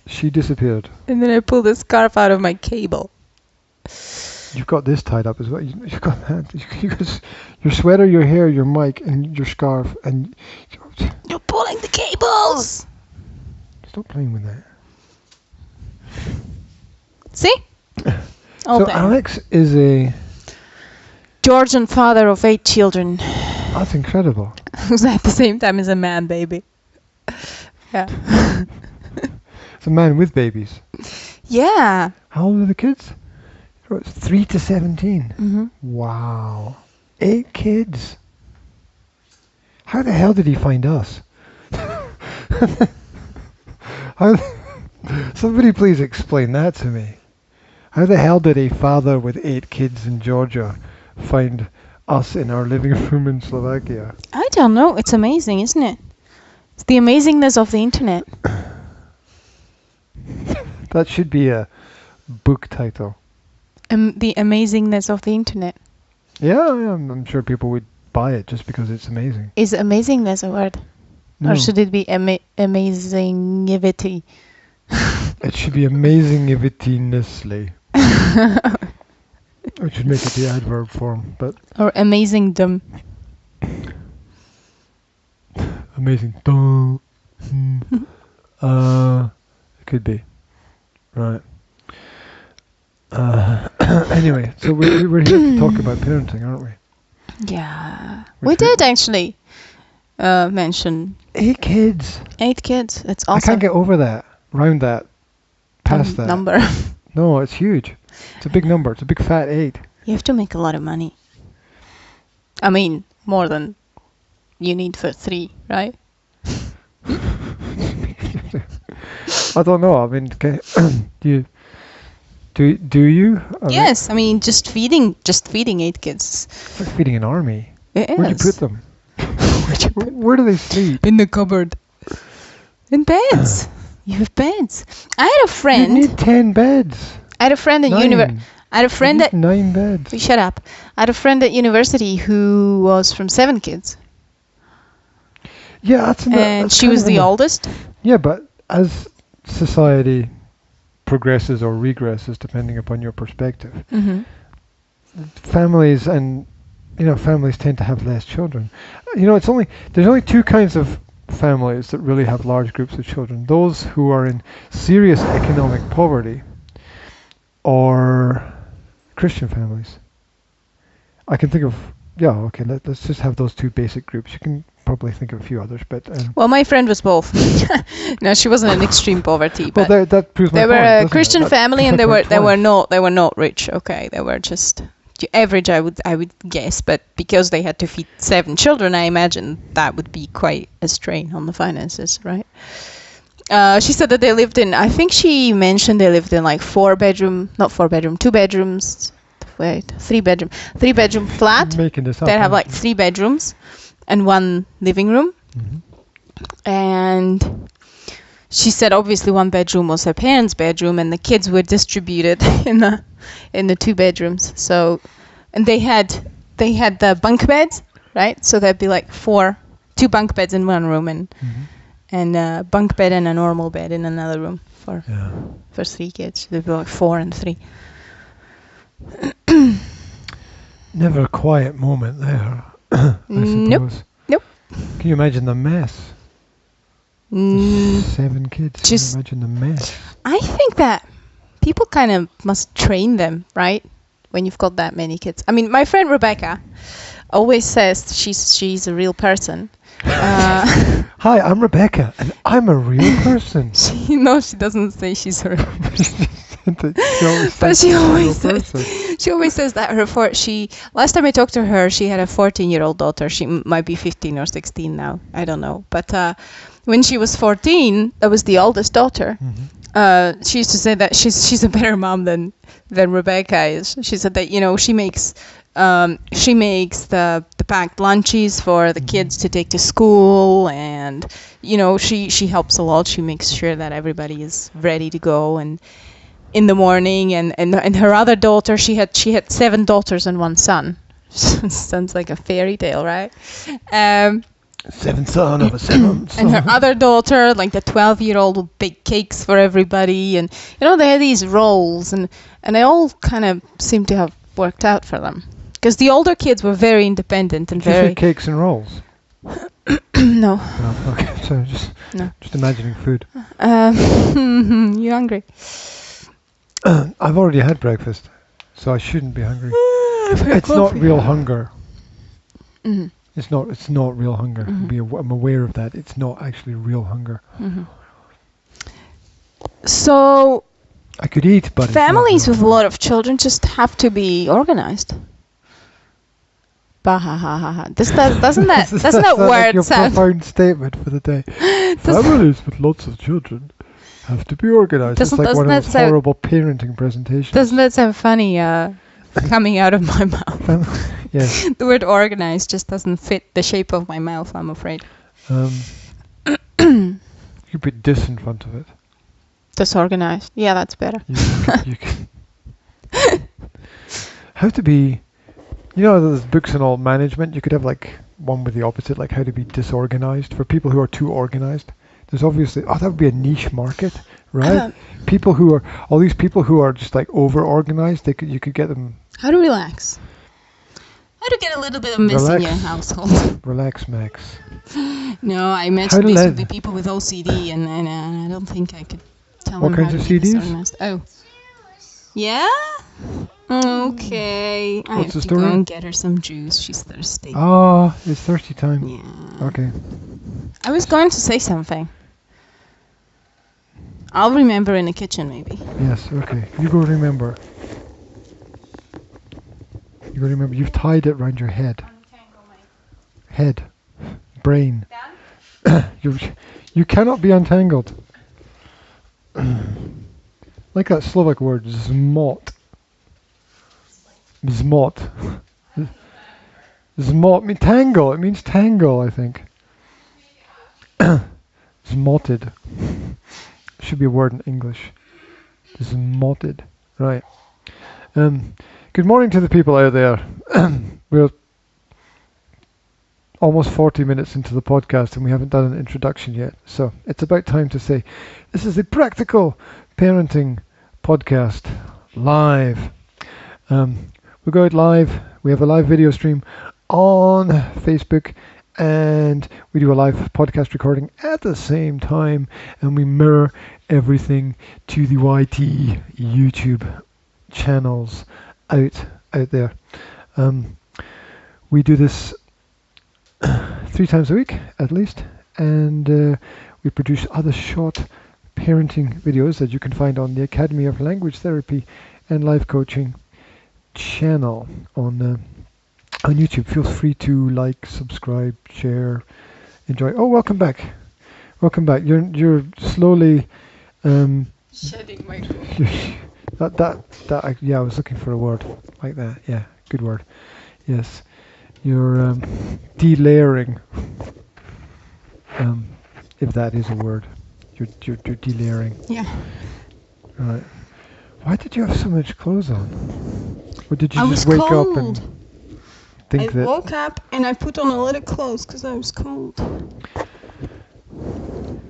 she disappeared. And then I pulled the scarf out of my cable. You've got this tied up as well. You've got that. You got your sweater, your hair, your mic, and your scarf, and you're pulling the cables. Stop playing with that. See? So Alexx is a Georgian father of 8 children. That's incredible. Who's at the same time as a man baby. Yeah. It's a man with babies. Yeah. How old are the kids? 3 to 17. Mm-hmm. Wow. 8 kids. How the hell did he find us? Somebody please explain that to me. How the hell did a father with 8 kids in Georgia find us in our living room in Slovakia? I don't know. It's amazing, isn't it? It's the amazingness of the internet. That should be a book title. The amazingness of the internet. Yeah, I'm sure people would buy it just because it's amazing. Is amazingness a word? No. Or should it be amazingivity? It should be amazingivity-nessly. We should make it the adverb form, but... Or amazingdom. Amazing. It could be. Right. Anyway, so we're here to talk about parenting, aren't we? Yeah. We did actually mention 8 kids. 8 kids. It's awesome. I can't get over that, round that, past that. Number. No, it's huge. It's a big number. It's a big fat 8. You have to make a lot of money. I mean, more than you need for 3, right? I don't know. I mean, do you? Yes. I mean, just feeding 8 kids. It's like feeding an army. It is. Where'd you put them? Where do they sleep? In the cupboard. In beds. You have beds. I had a friend. You need 10 beds. I had a friend at 9. I had a friend at 9 beds. Shut up. I had a friend at university who was from 7 kids. Yeah, and she was the oldest. Yeah, but as society progresses or regresses, depending upon your perspective, families tend to have less children. There's only 2 kinds of families that really have large groups of children: those who are in serious economic poverty, or Christian families. I can think of let's just have those 2 basic groups. You can probably think of a few others, but well, my friend was both. No, she wasn't in extreme poverty, but well, that proves my they point. Were a Christian family, and they were not rich. Okay, they were just average, I would guess, but because they had to feed 7 children, I imagine that would be quite a strain on the finances, right? She said that they lived in, I think she mentioned they lived in like 2 bedroom, 3 bedroom flat. Making this up. They have like 3 bedrooms and 1 living room. And she said obviously 1 bedroom was her parents' bedroom, and the kids were distributed in the 2 bedrooms. So, and they had the bunk beds, right? So there'd be like 2 bunk beds in 1 room, and a bunk bed and a normal bed in another room for 3 kids. There'd be like 4 and 3. Never a quiet moment there. I suppose. Nope. Can you imagine the mess? 7 kids. Can you imagine the mess? I think that people kind of must train them, right? When you've got that many kids. I mean, my friend Rebecca always says she's a real person. Hi, I'm Rebecca, and I'm a real person. She doesn't say she's a real person. But she always says that last time I talked to her, she had a 14-year-old daughter. She might be 15 or 16 now. I don't know. But when she was 14, that was the oldest daughter. She used to say that she's a better mom than Rebecca is. She said that she makes the packed lunches for the kids to take to school, and she helps a lot. She makes sure that everybody is ready to go and in the morning. And her other daughter, she had 7 daughters and 1 son. Sounds like a fairy tale, right? 7th son of a 7th son. And her other daughter, like the 12-year-old, would bake cakes for everybody, and they had these roles, and they all kind of seemed to have worked out for them, because the older kids were very independent and very. You say cakes and rolls? No. Oh, okay, so just imagining food. You hungry? I've already had breakfast, so I shouldn't be hungry. It's not real hunger. It's not real hunger. I'm aware of that. It's not actually real hunger. So I could eat, but families with a lot of children just have to be organized. Bahahaha. Doesn't that word like your sound? profound statement for the day? Families with lots of children have to be organized. It's like one of those horrible parenting presentations. Doesn't that sound funny? Coming out of my mouth. Yes. The word organized just doesn't fit the shape of my mouth, I'm afraid. You put dis in front of it. Disorganized. Yeah, that's better. You can how to be, there's books on all management. You could have like one with the opposite, like how to be disorganized for people who are too organized. There's obviously, that would be a niche market, right? All these people who are just like over-organized, you could get them. How to relax. How to get a little bit of mess in your household. Relax, Max. No, I imagine these would be people with OCD, and I don't think I could tell them how to be disorganized. Oh. Yeah? Okay. I have to go and get her some juice. She's thirsty. Oh, it's thirsty time. Yeah. Okay. I was going to say something. I'll remember in the kitchen, maybe. Yes, okay. You go remember. You've tied it round your head. Head. Brain. You cannot be untangled. Like that Slovak word, zmot. Zmot. Zmot. Tangle. It means tangle, I think. Zmotted. Should be a word in English. Zmotted. Right. Good morning to the people out there. We're almost 40 minutes into the podcast and we haven't done an introduction yet. So it's about time to say this is the Practical Parenting Podcast live. We go out live. We have a live video stream on Facebook and we do a live podcast recording at the same time and we mirror everything to the YT YouTube channels out there. We do this 3 times a week at least, and we produce other short parenting videos that you can find on the Academy of Language Therapy and Life Coaching channel on YouTube. Feel free to like, subscribe, share, enjoy. Oh, welcome back. You're slowly shedding my I was looking for a word like that. Yeah, good word. Yes, you're delayering. If that is a word, you're delayering. Yeah. Right. Why did you have so much clothes on? Or did you just wake up and think that? I woke up and I put on a lot of clothes because I was cold.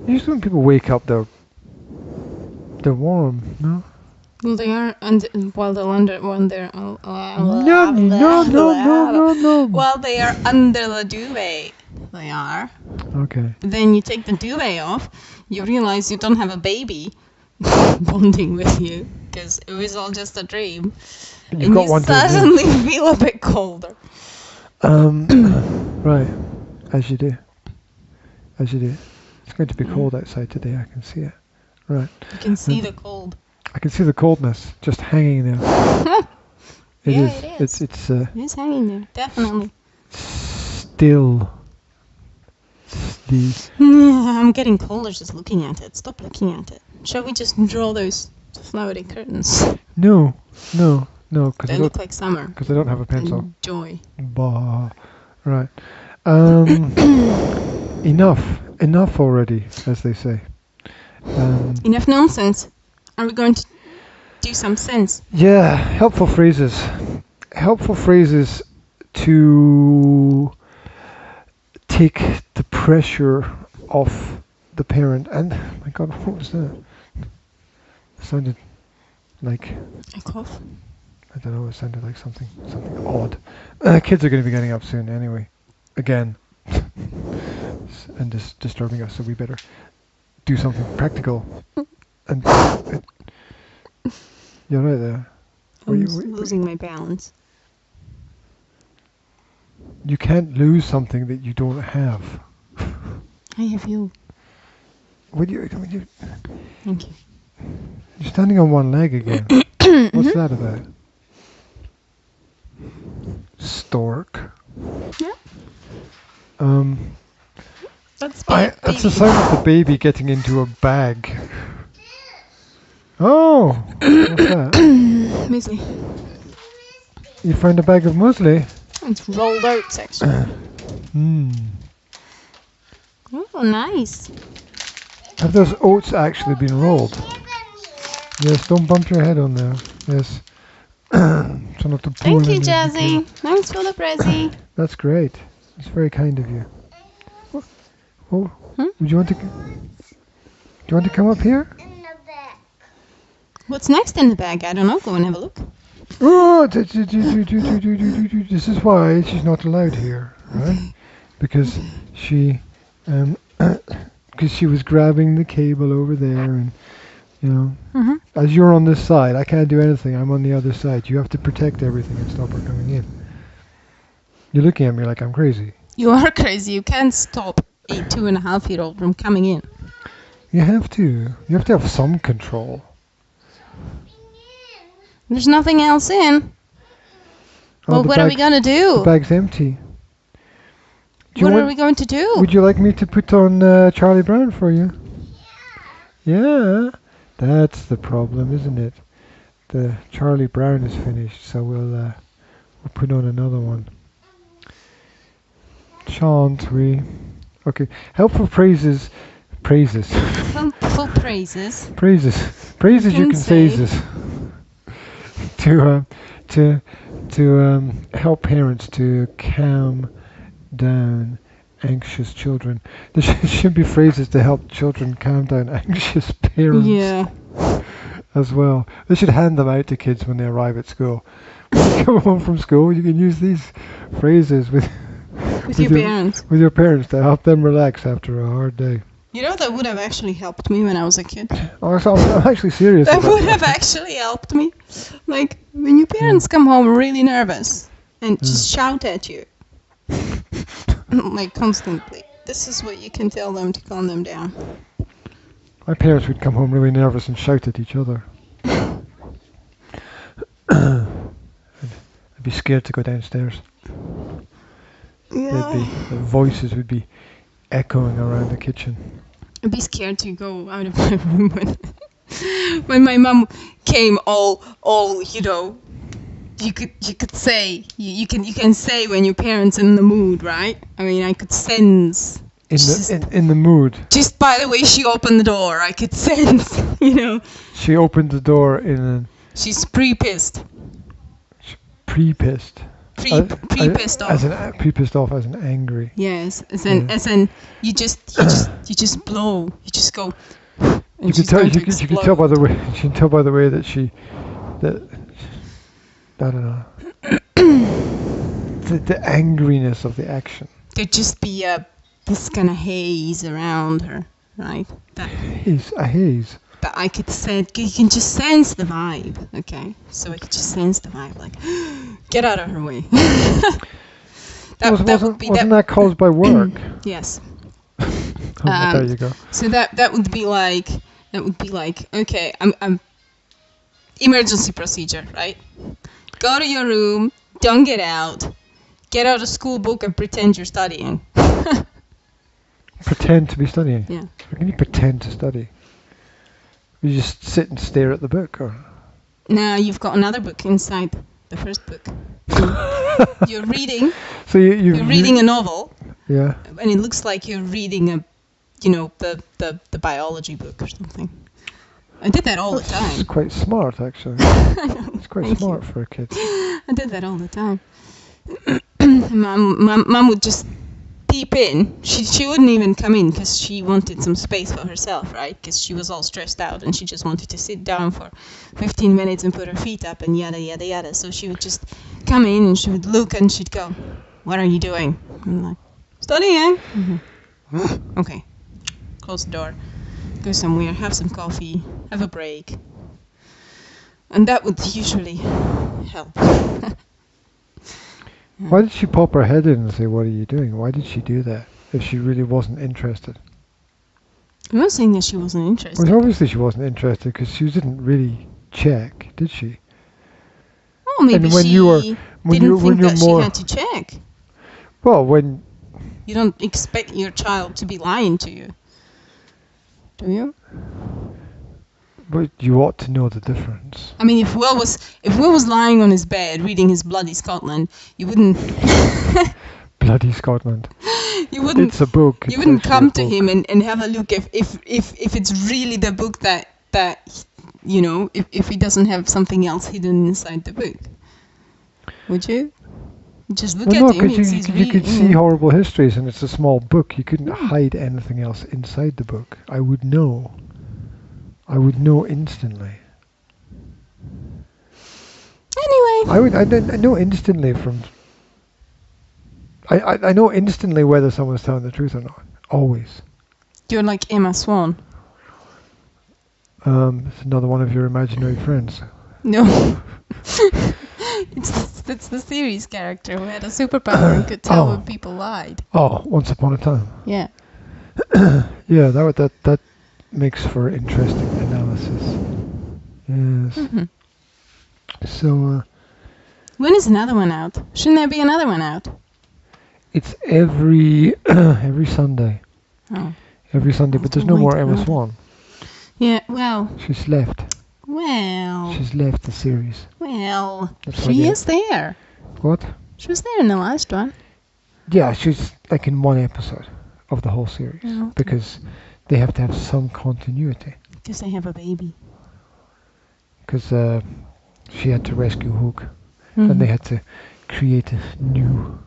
Usually when people wake up, they're warm, no? Well, they are, while they're under, when they're no. While they are under the duvet, they are. Okay. Then you take the duvet off, you realize you don't have a baby bonding with you because it was all just a dream, and you suddenly feel a bit colder. Right, as you do. It's going to be cold outside today. I can see it. Right. You can see the cold. I can see the coldness just hanging there. It is. It's it's hanging there, definitely. Still. I'm getting colder just looking at it. Stop looking at it. Shall we just draw those flowery curtains? No. They look like summer. Because I don't have a pencil. And joy. Bah. Right. Enough already, as they say. Enough nonsense. Are we going to do some sense? Yeah, helpful phrases. Helpful phrases to take the pressure off the parent. And, my God, what was that? It sounded like... A cough? I don't know, it sounded like something odd. Kids are going to be getting up soon anyway. Again. And disturbing us, so we better do something practical. And you're right there. I'm losing my balance. You can't lose something that you don't have. I have you. Thank you. You're standing on one leg again. What's that about? Stork. Yeah. That's That's the sound of the baby getting into a bag. Oh, what's that? Muesli. You found a bag of muesli? It's rolled oats, actually. Oh, nice. Have those oats actually been rolled? Yes, don't bump your head on there. Yes. So not to pour Thank you, Jazzy. Thanks for the prezi. That's great. It's very kind of you. Oh, would you want to? Do you want to come up here? In the back. What's next in the bag? I don't know. Go and have a look. Oh, this is why she's not allowed here, right? Because she, because she was grabbing the cable over there, and you know, as you're on this side, I can't do anything. I'm on the other side. You have to protect everything and stop her coming in. You're looking at me like I'm crazy. You are crazy. You can't stop a 2.5-year-old from coming in. You have to. You have to have some control. There's nothing else in. Well, what are we going to do? The bag's empty. What are we going to do? Would you like me to put on Charlie Brown for you? Yeah. That's the problem, isn't it? The Charlie Brown is finished, so we'll put on another one. Shan't we? Okay. Helpful praises. Praises. Helpful praises. Praises. Praises you can say this. To help parents to calm down anxious children. There should be phrases to help children calm down anxious parents. Yeah. As well. They should hand them out to kids when they arrive at school. When you come home from school, you can use these phrases with your parents. With your parents to help them relax after a hard day. You know, that would have actually helped me when I was a kid. I'm actually serious. That would have actually helped me. Like, when your parents come home really nervous and just shout at you. Like, constantly. This is what you can tell them to calm them down. My parents would come home really nervous and shout at each other. I'd be scared to go downstairs. Yeah. The voices would be echoing around the kitchen. I'd be scared to go out of my room when my mum came all you know. You could say you can say when your parents in the mood, right? I mean, I could sense in the mood. Just by the way she opened the door, I could sense, you know. She opened the door in a. She's pre-pissed. Pre-pissed. Pre-pissed off. Pre-pissed off as an angry. Yes, as in you just blow. You just go. You can tell by the way. You can tell by the way that I don't know. the angriness of the action. There'd just be this kind of haze around her, right? A haze. But I could sense. You can just sense the vibe, okay? So I could just sense the vibe, like, get out of her way. Wasn't that caused by work? Yes. There you go. So that would be like okay, I'm emergency procedure, right? Go to your room, don't get out a school book and pretend you're studying. Pretend to be studying? Yeah. How can you pretend to study? You just sit and stare at the book, or? No, you've got another book inside the first book. You're reading. So you're reading a novel. Yeah. And it looks like you're reading the biology book or something. I did that all the time. It's quite smart, actually. I know. It's quite smart for a kid. I did that all the time. Mum would just peep in. She wouldn't even come in because she wanted some space for herself, right? Because she was all stressed out and she just wanted to sit down for 15 minutes and put her feet up and yada yada yada. So she would just come in and she would look and she'd go, "What are you doing?" I'm like, "Studying." Mm-hmm. Okay. Close the door. Go somewhere, have some coffee, have a break. And that would usually help. Why did she pop her head in and say, "What are you doing?" Why did she do that if she really wasn't interested? I'm not saying that she wasn't interested. Well, obviously she wasn't interested because she didn't really check, did she? Oh, maybe she didn't think that she had to check. Well, when... You don't expect your child to be lying to you, do you? But you ought to know the difference. I mean, if Will was lying on his bed reading his Bloody Scotland, you wouldn't... Bloody Scotland. You wouldn't... It's a book. You wouldn't come to him and have a look if it's really the book that you know, if he doesn't have something else hidden inside the book. Would you? Just look at him. You could see horrible histories, and it's a small book. You couldn't hide anything else inside the book. I would know. I would know instantly. Anyway. I know instantly from... I know instantly whether someone's telling the truth or not. Always. You're like Emma Swan. It's another one of your imaginary friends. No. It's the series character who had a superpower and could tell when people lied. Oh, Once Upon a Time. Yeah. Yeah, that makes for interesting analysis. Yes. Mm-hmm. So. When is another one out? Shouldn't there be another one out? It's every Sunday. Oh. Every Sunday, but there's no more Emma Swan. Yeah, well. She's left. Well. She's left the series. Well, she is there. What? She was there in the last one. Yeah, she's like in one episode of the whole series. Oh, okay. Because they have to have some continuity. Because they have a baby. Because she had to rescue Hook. Mm-hmm. And they had to create a new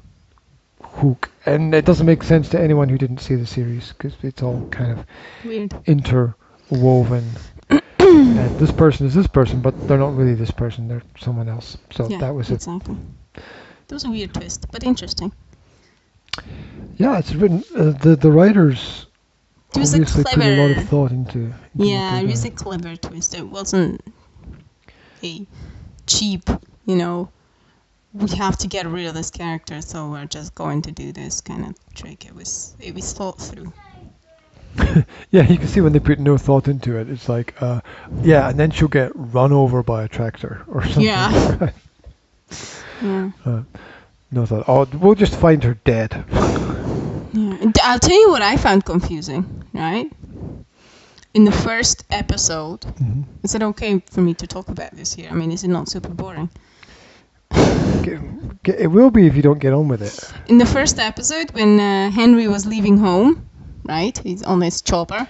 Hook. And it doesn't make sense to anyone who didn't see the series, because it's all kind of weird, interwoven. This person is this person, but they're not really this person, they're someone else. So yeah, that was exactly. That was a weird twist, but interesting. Yeah, it's written, the writers obviously put a lot of thought into yeah, it was a clever twist. It wasn't a cheap, you know, we have to get rid of this character, so we're just going to do this kind of trick. It was thought through. Yeah, you can see when they put no thought into it. It's like, yeah, and then she'll get run over by a tractor or something. Yeah. Yeah. No thought. Oh, we'll just find her dead. Yeah. I'll tell you what I found confusing, right? In the first episode, is it okay for me to talk about this here? I mean, is it not super boring? It will be if you don't get on with it. In the first episode, when Hendrey was leaving home, right? He's on his chopper,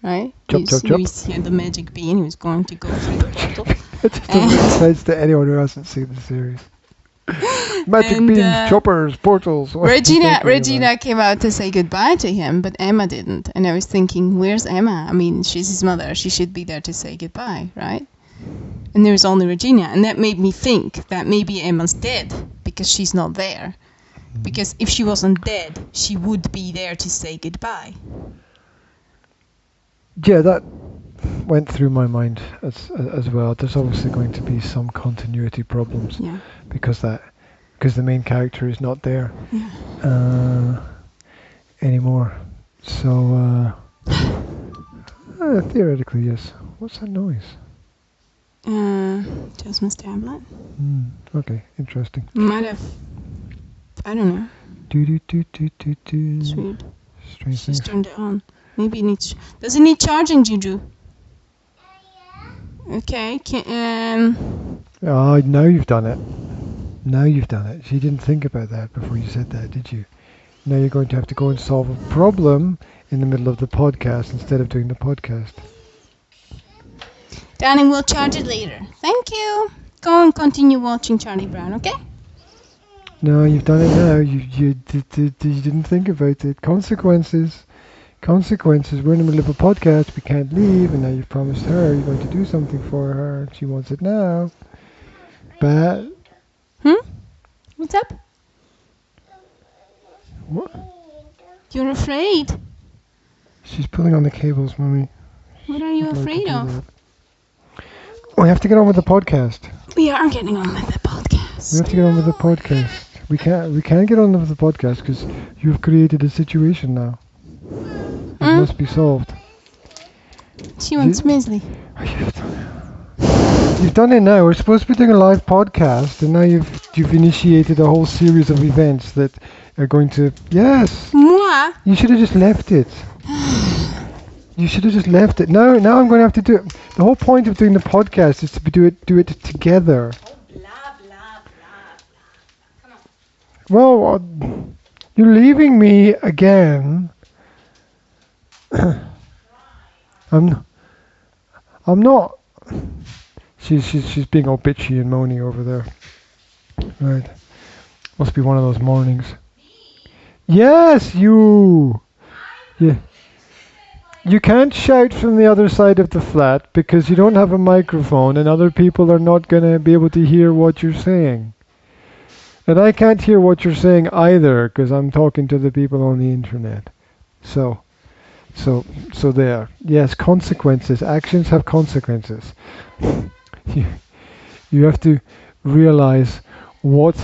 right? Chop. He had the magic bean. He was going to go through the portal. It just doesn't make sense to anyone who hasn't seen the series. Magic beans, choppers, portals. Regina came out to say goodbye to him, but Emma didn't. And I was thinking, where's Emma? I mean, she's his mother. She should be there to say goodbye, right? And there was only Regina. And that made me think that maybe Emma's dead because she's not there. Because if she wasn't dead, she would be there to say goodbye. Yeah, that went through my mind as well. There's obviously going to be some continuity problems because the main character is not there anymore. So theoretically, yes. What's that noise? Jasmine's tablet. Okay, interesting. Might have. I don't know. Sweet. Strange She's turned it on. Maybe it needs. Does it need charging, Juju? Okay. Oh, now you've done it. Now you've done it. You didn't think about that before you said that, did you? Now you're going to have to go and solve a problem in the middle of the podcast instead of doing the podcast. Darling, we'll charge it later. Thank you. Go and continue watching Charlie Brown, okay? No, you've done it now. You didn't think about it. Consequences. We're in the middle of a podcast. We can't leave, and now you've promised her you're going to do something for her, and she wants it now. But. What's up? What? You're afraid. She's pulling on the cables, Mummy. What are you afraid of? We have to get on with the podcast. We are getting on with the podcast. We have to get on with the podcast. We can't get on with the podcast because you've created a situation now. It must be solved. She wants Misley. You've done it now. We're supposed to be doing a live podcast, and now you've initiated a whole series of events that are going to... Yes! Moi? You should have just left it. You should have just left it. Now I'm going to have to do it. The whole point of doing the podcast is to do it together. Oh, blah, blah, blah, blah. Come on. Well, you're leaving me again. I'm not. She's being all bitchy and moany over there. Right. Must be one of those mornings. Yes, you. Yeah. You can't shout from the other side of the flat because you don't have a microphone and other people are not going to be able to hear what you're saying. And I can't hear what you're saying either because I'm talking to the people on the internet. So there. Yes, consequences. Actions have consequences. You have to realize what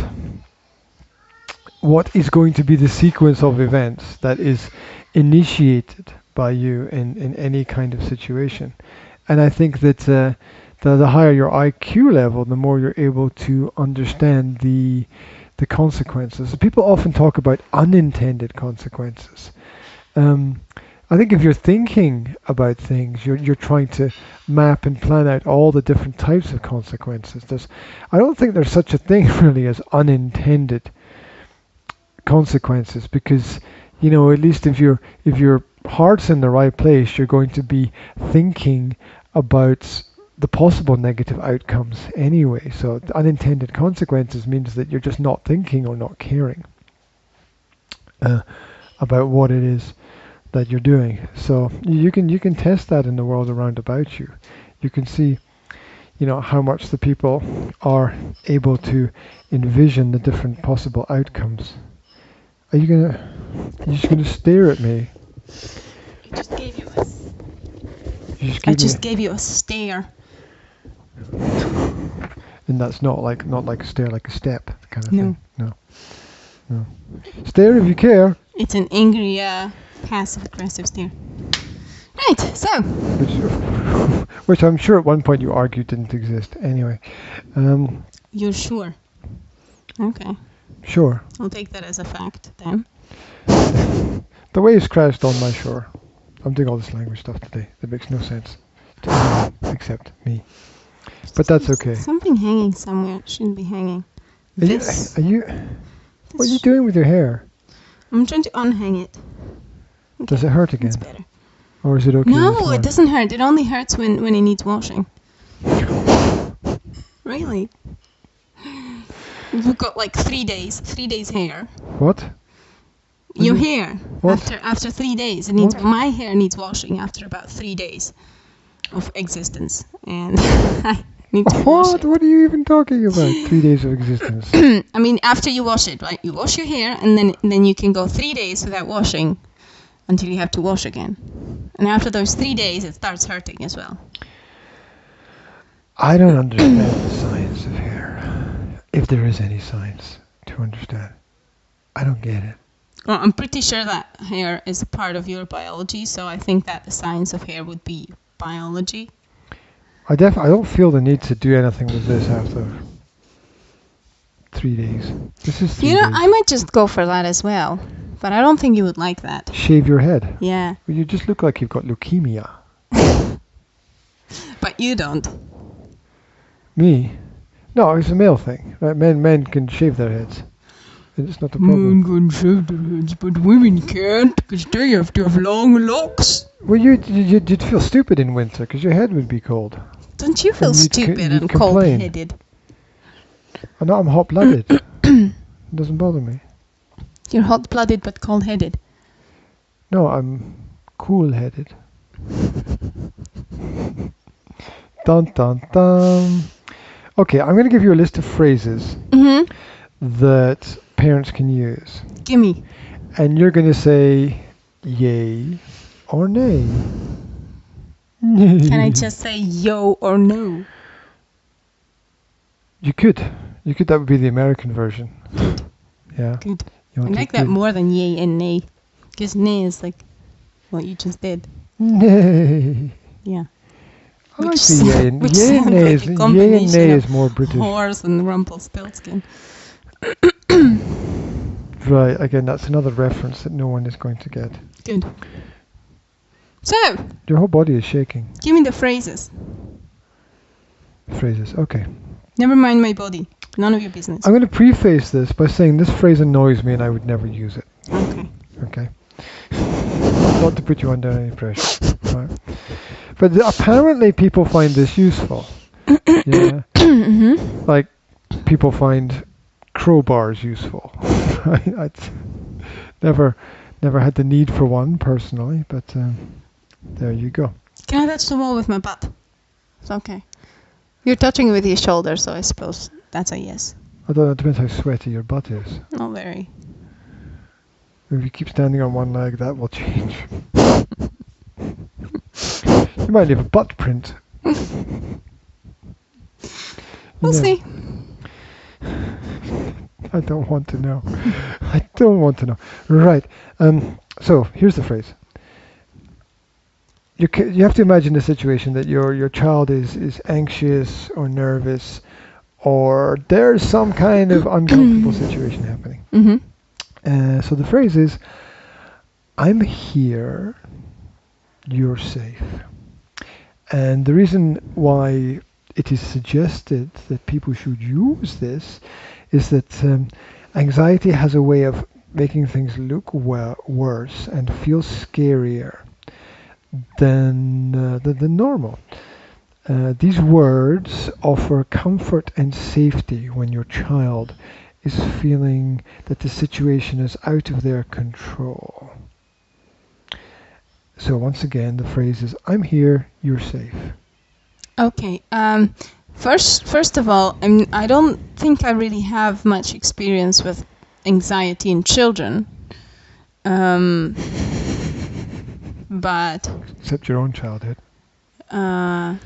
is going to be the sequence of events that is initiated by you in any kind of situation. And I think that the higher your IQ level, the more you're able to understand the consequences. People often talk about unintended consequences. I think if you're thinking about things, you're trying to map and plan out all the different types of consequences. I don't think there's such a thing really as unintended consequences, because at least if your heart's in the right place, you're going to be thinking about the possible negative outcomes anyway. So the unintended consequences means that you're just not thinking or not caring about what it is that you're doing. So you can test that in the world around about you. You can see how much the people are able to envision the different possible outcomes. You're just gonna stare at me? I just gave you a stare. And that's not like a stare, like a step kind of No. thing. No. Stare if you care. It's an angry, passive-aggressive stare. Right, so. Which I'm sure at one point you argued didn't exist. Anyway. You're sure? Okay. Sure. I'll take that as a fact then. The waves crashed on my shore. I'm doing all this language stuff today. That makes no sense to anyone except me. But that's okay. Something hanging somewhere. It shouldn't be hanging. What are you doing with your hair? I'm trying to unhang it. Okay. Does it hurt again? It's better. Or is it okay? No, it doesn't hurt. It only hurts when it needs washing. Really? You've got like 3 days. 3 days hair. What? Your hair. What? After 3 days. It needs. My hair needs washing after about 3 days of existence. And I need to wash it. What are you even talking about? 3 days of existence. I mean, after you wash it, right? You wash your hair and then you can go 3 days without washing until you have to wash again. And after those 3 days, it starts hurting as well. I don't understand the science of hair, if there is any science to understand. I don't get it. Well, I'm pretty sure that hair is a part of your biology, so I think that the science of hair would be biology. I don't feel the need to do anything with this after 3 days. This is 3 days. I might just go for that as well, but I don't think you would like that. Shave your head? Yeah. Well, you just look like you've got leukemia. But you don't. Me? No, it's a male thing. Right? Men can shave their heads. It's not a problem. Men can shave their heads, but women can't, because they have to have long locks. Well, you'd feel stupid in winter, because your head would be cold. Don't you feel stupid and complain. cold-headed? Oh, no, I'm hot-blooded. It doesn't bother me. You're hot-blooded but cold-headed. No, I'm cool-headed. Dun dun dun. Okay, I'm going to give you a list of phrases that parents can use. Gimme. And you're going to say yay or nay. Can I just say yo or no? You could. That would be the American version. Good. Yeah. Good. I like that more than yay and nay. Because nay is like what you just did. Nay. Yeah. I like the yay and nay is more British. Horse and Rumpelstiltskin. Right, again, that's another reference that no one is going to get. Good. So, your whole body is shaking. Give me the phrases. Phrases, okay. Never mind my body. None of your business. I'm going to preface this by saying this phrase annoys me and I would never use it. Okay. Okay. Not to put you under any pressure. Right. But apparently people find this useful. Yeah. Mm-hmm. Like people find crowbars useful. Right? I'd never had the need for one personally, but there you go. Can I touch the wall with my butt? It's okay. You're touching it with your shoulder, so I suppose that's a yes. I don't know, it depends how sweaty your butt is. Not very. If you keep standing on one leg, that will change. You might leave a butt print. We'll see. I don't want to know. I don't want to know. Right. So here's the phrase. You have to imagine the situation that your child is anxious or nervous, or there's some kind of uncomfortable situation happening. Mm-hmm. So the phrase is, I'm here, you're safe. And the reason why it is suggested that people should use this is that anxiety has a way of making things look worse and feel scarier than normal. These words offer comfort and safety when your child is feeling that the situation is out of their control. So once again, the phrase is, I'm here, you're safe. Okay. First of all, I don't think I really have much experience with anxiety in children. But except your own childhood. But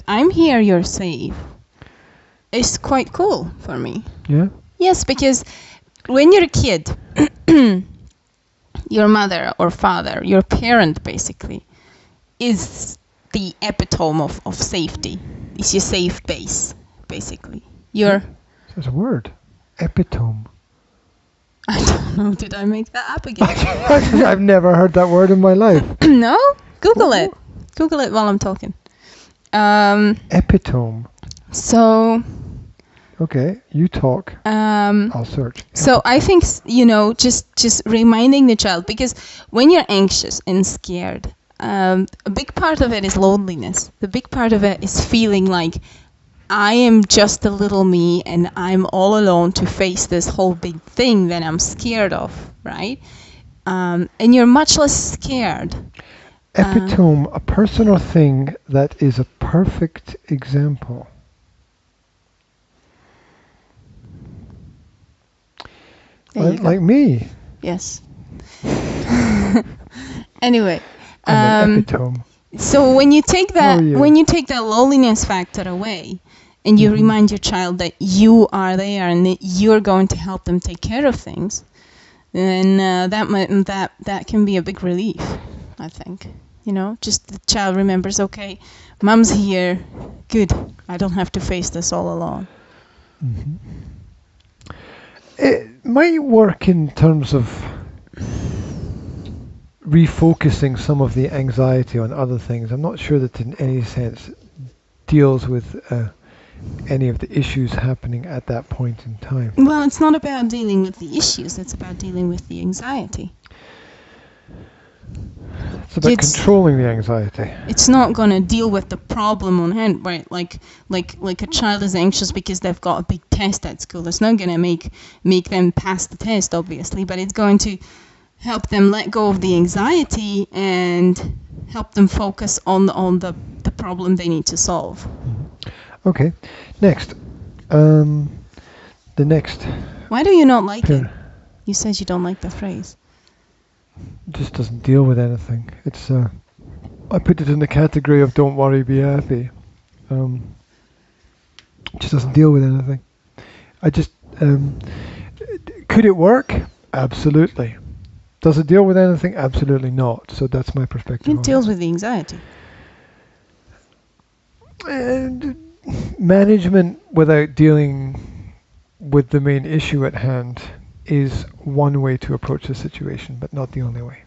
I'm here, you're safe. It's quite cool for me. Yeah? Yes, because when you're a kid, your mother or father, your parent basically, is the epitome of safety. It's your safe base, basically. There's a word. Epitome. I don't know. Did I make that up again? I've never heard that word in my life. No? Google it. Google it while I'm talking. Epitome. So... Okay, you talk. I'll search. So I think, just reminding the child, because when you're anxious and scared, a big part of it is loneliness. The big part of it is feeling like I am just a little me and I'm all alone to face this whole big thing that I'm scared of, right? And you're much less scared. Epitome, a person or thing that is a perfect example. Like me. Yes. Anyway. I'm an epitome. So when you take that loneliness factor away, and you remind your child that you are there and that you're going to help them take care of things, then that can be a big relief, I think. Just the child remembers, okay, mom's here, good, I don't have to face this all alone. Mm-hmm. It might work in terms of refocusing some of the anxiety on other things. I'm not sure that in any sense deals with any of the issues happening at that point in time. Well, it's not about dealing with the issues, it's about dealing with the anxiety. It's about controlling the anxiety. It's not going to deal with the problem on hand, right? Like a child is anxious because they've got a big test at school. It's not going to make them pass the test, obviously, but it's going to help them let go of the anxiety and help them focus on the problem they need to solve. Okay. Next. The next. Why do you not like it? You said you don't like the phrase. Just doesn't deal with anything. It's I put it in the category of don't worry, be happy. It just doesn't deal with anything. I just could it work? Absolutely. Does it deal with anything? Absolutely not. So that's my perspective. It deals with the anxiety. And management without dealing with the main issue at hand is one way to approach the situation, but not the only way.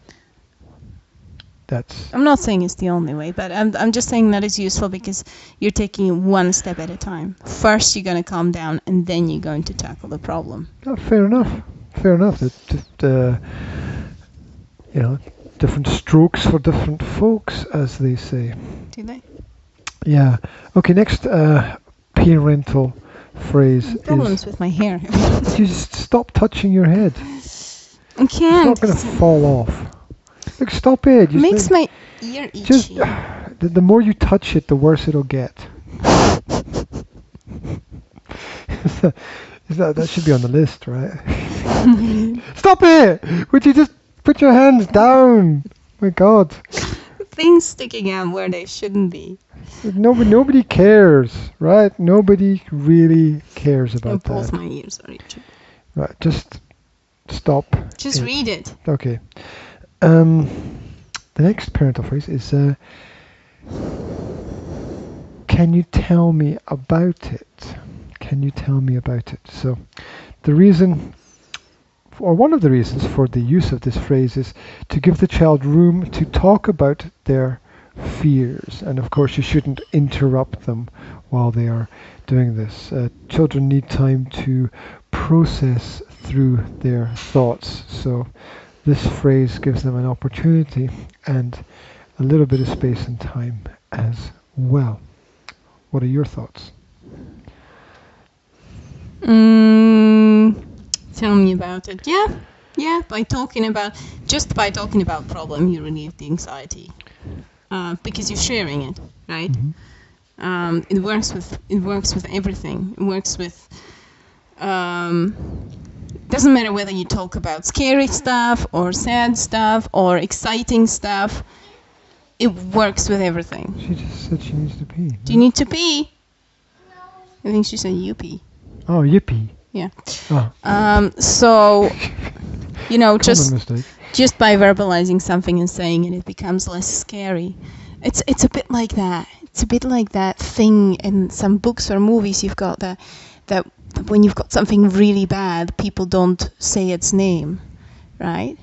I'm not saying it's the only way, but I'm just saying that it's useful because you're taking it one step at a time. First, you're going to calm down, and then you're going to tackle the problem. Oh, fair enough. Fair enough. Different strokes for different folks, as they say. Do they? Yeah. Okay. Next parental phrase problems with my hair. You just stop touching your head. I can't. It's not going to fall off. Look, stop it. Makes my ear itchy. Just the more you touch it, the worse it'll get. That should be on the list, right? Stop it! Would you just put your hands down? My God. Things sticking out where they shouldn't be. Nobody cares, right? Nobody really cares about that. Both my ears are itchy. Right, just stop. Just read it. Okay. The next parental phrase is, can you tell me about it? Can you tell me about it? So the reason, or one of the reasons for the use of this phrase is to give the child room to talk about their fears. And of course you shouldn't interrupt them while they are doing this. Children need time to process through their thoughts. So this phrase gives them an opportunity and a little bit of space and time as well. What are your thoughts? Tell me about it. Yeah. By talking about problem, you relieve the anxiety because you're sharing it, right? Mm-hmm. It works with everything. It works with. Doesn't matter whether you talk about scary stuff or sad stuff or exciting stuff. It works with everything. She just said she needs to pee. Do you need to pee? No. I think she said you pee. Oh, yippee. Yeah. Oh. So, mistake. just by verbalizing something and saying it, it becomes less scary. It's a bit like that. It's a bit like that thing in some books or movies. You've got that when you've got something really bad, people don't say its name, right?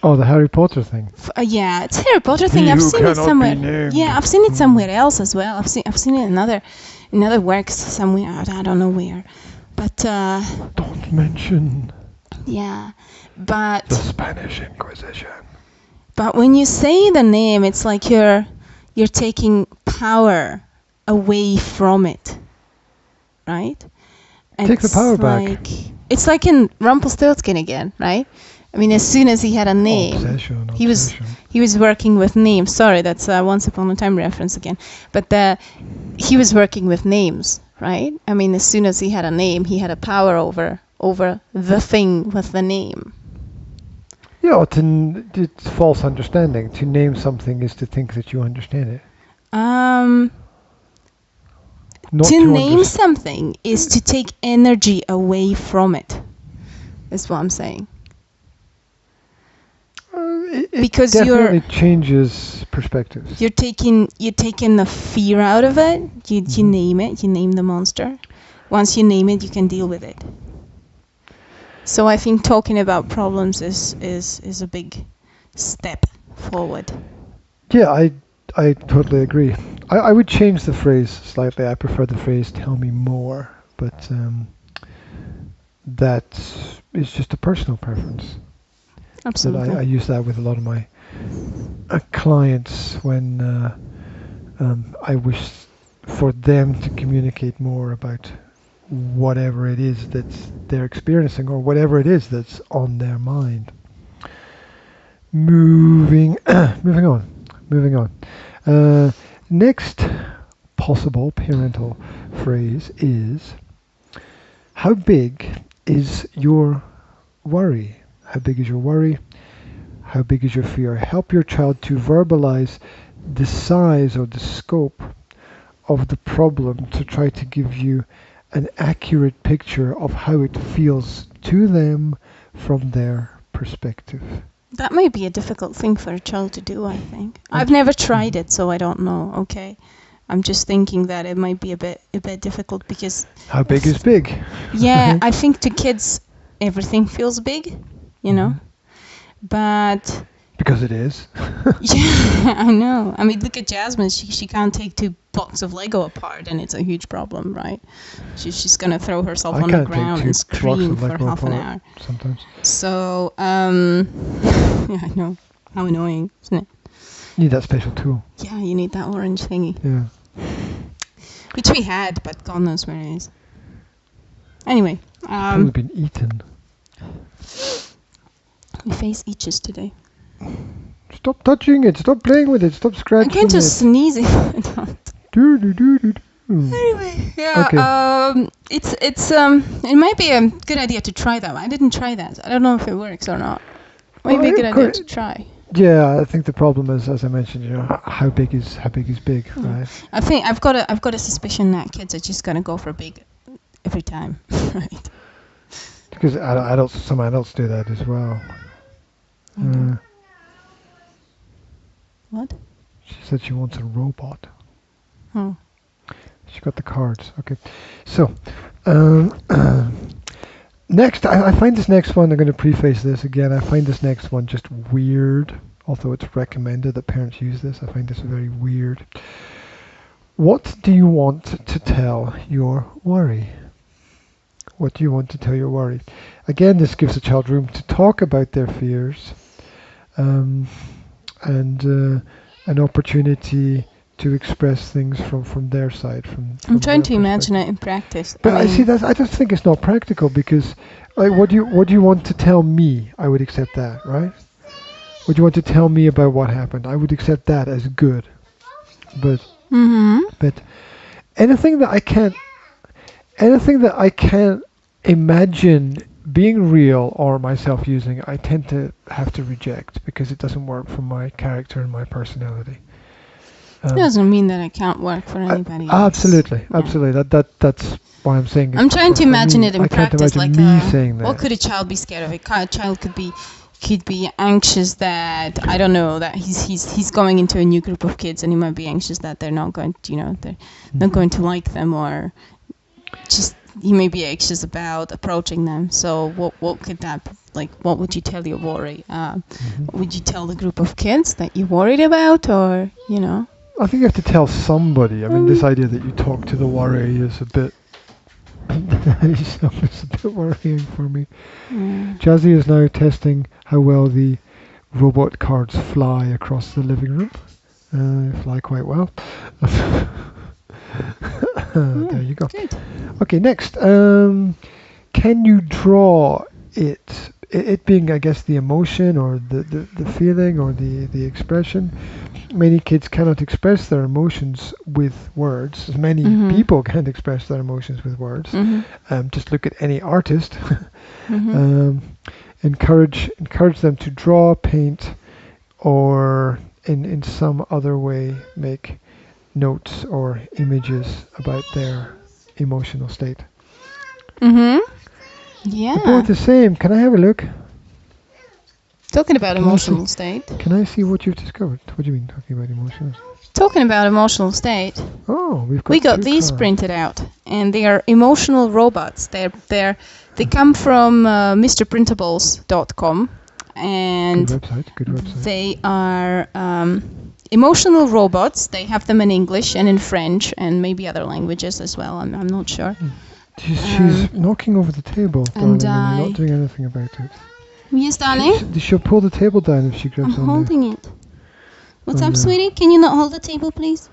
Oh, the Harry Potter thing. Yeah, it's Harry Potter thing. I've seen it somewhere. Yeah, I've seen it somewhere else as well. I've seen it in other works somewhere. I don't know where, but don't mention. Yeah, but the Spanish Inquisition. But when you say the name, it's like you're taking power away from it, right? Take the power back. It's like in Rumpelstiltskin again, right? I mean, as soon as he had a name, obsession. he was working with names. Sorry, that's a Once Upon a Time reference again. But he was working with names, right? I mean, as soon as he had a name, he had a power over the thing with the name. Yeah, it's false understanding. To name something is to think that you understand it. To name something is to take energy away from it. That's what I'm saying. Because definitely changes perspectives. You're taking the fear out of it. You name it. You name the monster. Once you name it, you can deal with it. So I think talking about problems is a big step forward. Yeah, I totally agree. I would change the phrase slightly. I prefer the phrase "tell me more," but that is just a personal preference. Absolutely. I use that with a lot of my clients when I wish for them to communicate more about whatever it is that they're experiencing or whatever it is that's on their mind. Moving on. Next possible parental phrase is, how big is your worry? How big is your worry? How big is your fear? Help your child to verbalize the size or the scope of the problem to try to give you an accurate picture of how it feels to them from their perspective. That might be a difficult thing for a child to do, I think. I've never tried it, so I don't know, okay? I'm just thinking that it might be a bit difficult because... How big is big? Yeah, I think to kids everything feels big, you know. But because it is. yeah, I know. I mean, look at Jasmine. She can't take 2 blocks of Lego apart, and it's a huge problem, right? She's gonna throw herself on the ground and scream for half an hour. Sometimes. So yeah, I know. How annoying, isn't it? You need that special tool. Yeah, you need that orange thingy. Yeah. Which we had, but God knows where it is. Anyway. Probably been eaten. My face itches today. Stop touching it. Stop playing with it. Stop scratching it. I can't just sneeze if I don't. Anyway, yeah. Okay. It might be a good idea to try that. I didn't try that. I don't know if it works or not. Maybe a good idea to try. Yeah, I think the problem is, as I mentioned, how big is big, right? I think I've got a suspicion that kids are just gonna go for big every time, right? Because some adults do that as well. What? She said she wants a robot. Oh. She got the cards. Okay. So, next, I find this next one, I'm going to preface this again, I find this next one just weird, although it's recommended that parents use this. I find this very weird. What do you want to tell your worry? What do you want to tell your worry? Again, this gives a child room to talk about their fears, and an opportunity to express things from their side. From I'm trying to imagine it in practice. But I see that I just think it's not practical, because what do you want to tell me? I would accept that, right? What do you want to tell me about what happened? I would accept that as good. But anything that I can't imagine being real or myself using, I tend to have to reject, because it doesn't work for my character and my personality. It doesn't mean that it can't work for anybody else. Absolutely. That's why I'm saying. I'm trying to imagine it in practice. Saying that. What could a child be scared of? A child could be anxious that, I don't know, that he's going into a new group of kids, and he might be anxious that they're not going to, they're not going to like them, or just he may be anxious about approaching them. So what could that, like, what would you tell your worry? Would you tell the group of kids that you're worried about, or I think you have to tell somebody. I mean, this idea that you talk to the worry is a bit it's a bit worrying for me. Jazzy is now testing how well the robot cards fly across the living room. They fly quite well. There you go. Good. Okay, next. Can you draw it? It being, I guess, the emotion or the feeling or the expression. Many kids cannot express their emotions with words. Many people can't express their emotions with words. Just look at any artist. Encourage them to draw, paint, or in some other way make notes or images about their emotional state. Yeah. They're both the same. Can I have a look? Talking about emotional state. Can I see what you've discovered? What do you mean talking about emotional? Talking about emotional state. Oh, we got these printed out, and they are emotional robots. They come from MrPrintables.com, and good website. They are emotional robots. They have them in English and in French and maybe other languages as well. I'm not sure. She's knocking over the table, darling, and you're not doing anything about it. Yes, darling? She'll pull the table down if she grabs on. I'm holding it. What's up, sweetie? Can you not hold the table, please?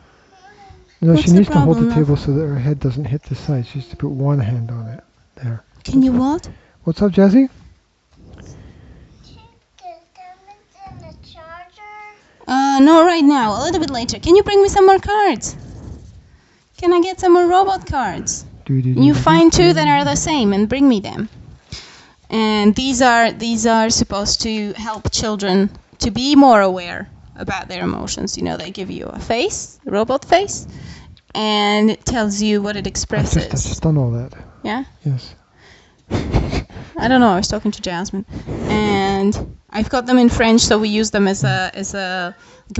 No, she needs to hold the table so that her head doesn't hit the side. She needs to put one hand on it. There. Can you what? What's up, Jazzy? Not right now. A little bit later. Can you bring me some more cards? Can I get some more robot cards? You find 2 that are the same and bring me them. And these are supposed to help children to be more aware about their emotions. They give you a face, a robot face, and it tells you what it expresses. I've just done all that. Yeah? Yes. I don't know. I was talking to Jasmine, and I've got them in French, so we use them as a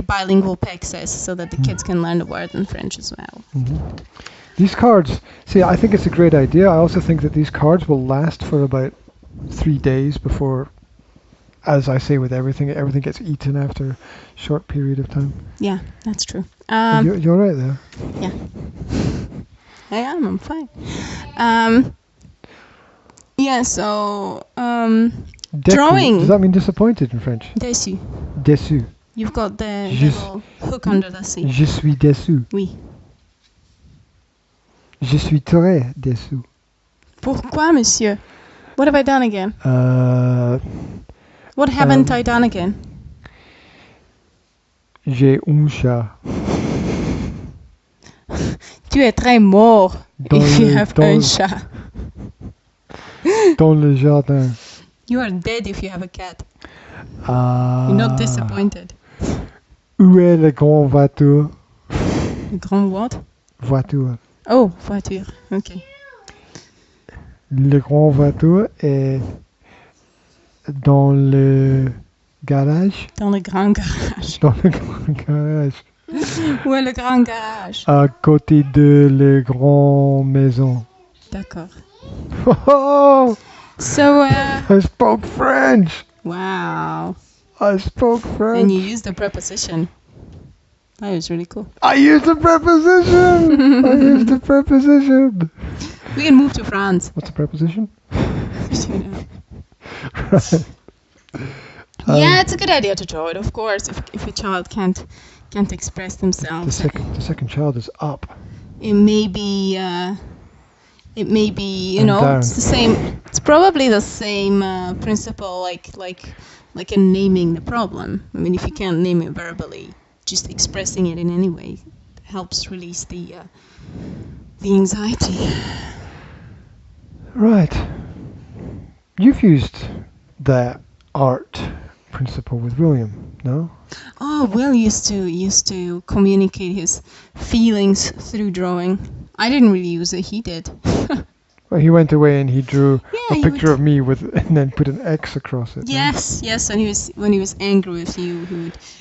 bilingual Pexes, so that the kids can learn the word in French as well. These cards, see, I think it's a great idea. I also think that these cards will last for about 3 days before, as I say with everything gets eaten after a short period of time. Yeah, that's true. You're right there. Yeah. I am. I'm fine. Yeah. So drawing. Does that mean disappointed in French? Déçu. Déçu. You've got the little hook under the C. Je suis déçu. Oui. Je suis très déçu. Pourquoi, monsieur? What have I done again? What haven't I done again? J'ai un chat. Tu es très mort if you have un chat. Dans le jardin. You are dead if you have a cat. You're not disappointed. Où est le grand voiture? Le grand what? Voiture. Oh, voiture. Okay. Le grand voiture est dans le garage. Dans le grand garage. Dans le grand garage. Où est le grand garage? À côté de la grande maison. D'accord. Oh, so, I spoke French. Wow. I spoke French. And you used the preposition. That was really cool. I used the preposition. I used the preposition. We can move to France. What's a preposition? Right. Yeah, it's a good idea to draw it, of course, if a child can't express themselves. The second child is up. It may be, you know, down. it's the same. It's probably the same principle, like in naming the problem. I mean, if you can't name it verbally, just expressing it in any way helps release the anxiety. Right. You've used the art principle with William, no? Oh, Will used to communicate his feelings through drawing. I didn't really use it. He did. Well, he went away and he drew a picture of me and then put an X across it. Yes, right? Yes. And when he was angry with you,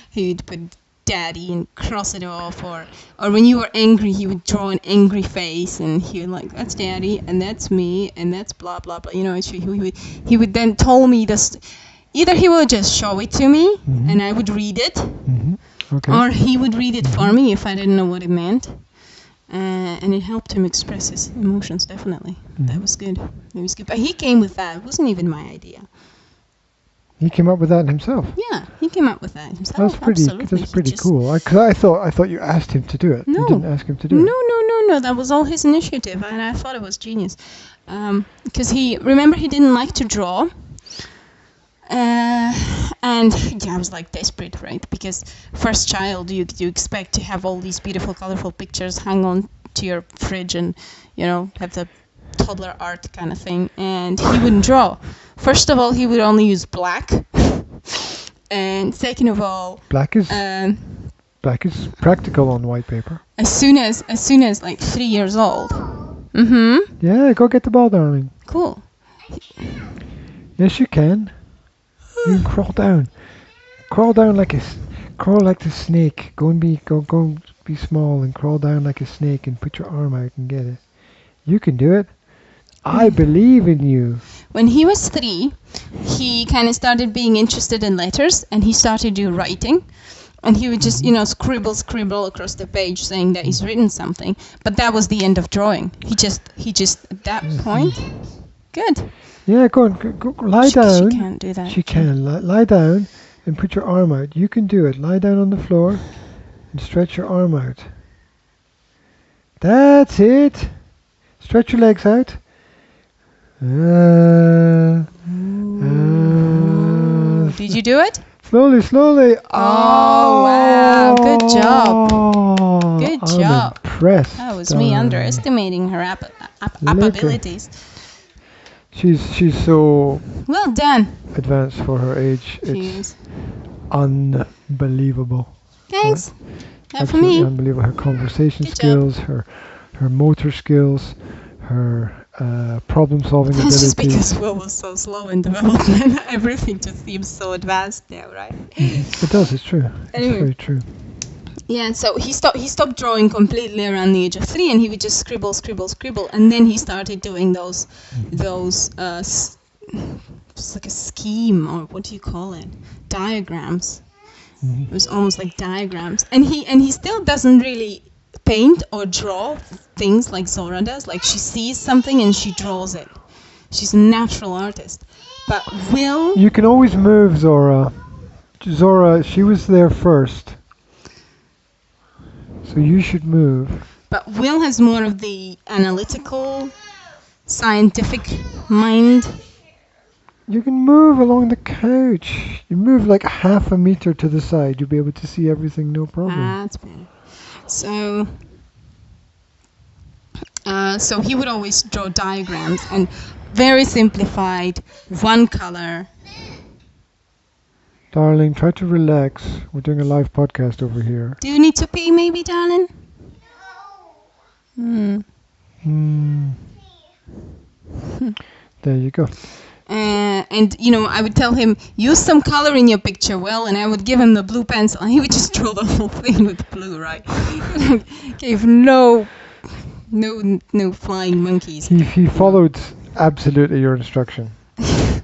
he would put Daddy and cross it off, or when you were angry, he would draw an angry face, and he would like, that's Daddy, and that's me, and that's blah blah blah. You know, he would then tell me this. Either he would just show it to me, and I would read it, okay. Or he would read it for me if I didn't know what it meant, and it helped him express his emotions. Definitely, that was good. It was good. But he came with that. It wasn't even my idea. He came up with that himself. Yeah, he came up with that himself. That's pretty cool. I thought you asked him to do it. No, you didn't ask him to do it. No. That was all his initiative, and I thought it was genius. Because he didn't like to draw. And yeah, I was like desperate, right? Because first child, you expect to have all these beautiful, colorful pictures hang on to your fridge, and you know, have the toddler art kind of thing. And he wouldn't draw. First of all, he would only use black, and second of all, black is practical on white paper. As soon as like 3 years old. Yeah, go get the ball, darling. Cool. Yes, you can. You can crawl down like the snake. Go be small and crawl down like a snake and put your arm out and get it. You can do it. I believe in you. When he was 3, he kind of started being interested in letters, and he started to do writing. And he would just, scribble across the page saying that he's written something. But that was the end of drawing. He just at that point. Good. Yeah, go on, go lie down. She can't do that. She can. Lie down and put your arm out. You can do it. Lie down on the floor and stretch your arm out. That's it. Stretch your legs out. Did you do it? Slowly. Oh, wow. Good job. Good job. I'm impressed. That was me underestimating her abilities. She's so well done. Advanced for her age. It's unbelievable. Thanks. Not for Absolutely me. Unbelievable. Her conversation Good skills, job. her motor skills, her problem-solving ability. That's just because Will was so slow in development. Everything just seems so advanced now, right? It does. It's true. Anyway. It's very true. Yeah, so he stopped drawing completely around the age of 3, and he would just scribble, and then he started doing those it's like a scheme, or what do you call it? Diagrams. It was almost like diagrams, and he still doesn't really paint or draw things like Zora does. Like, she sees something and she draws it. She's a natural artist. But Will... You can always move Zora. Zora, she was there first. So you should move. But Will has more of the analytical, scientific mind. You can move along the couch. You move like half a meter to the side. You'll be able to see everything, no problem. That's better. So he would always draw diagrams, and very simplified, one color. Darling, try to relax. We're doing a live podcast over here. Do you need to pee maybe, darling? There you go. And, I would tell him, use some color in your picture, Will, and I would give him the blue pencil, and he would just draw the whole thing with blue, right? Gave no flying monkeys. He followed absolutely your instruction. Yeah.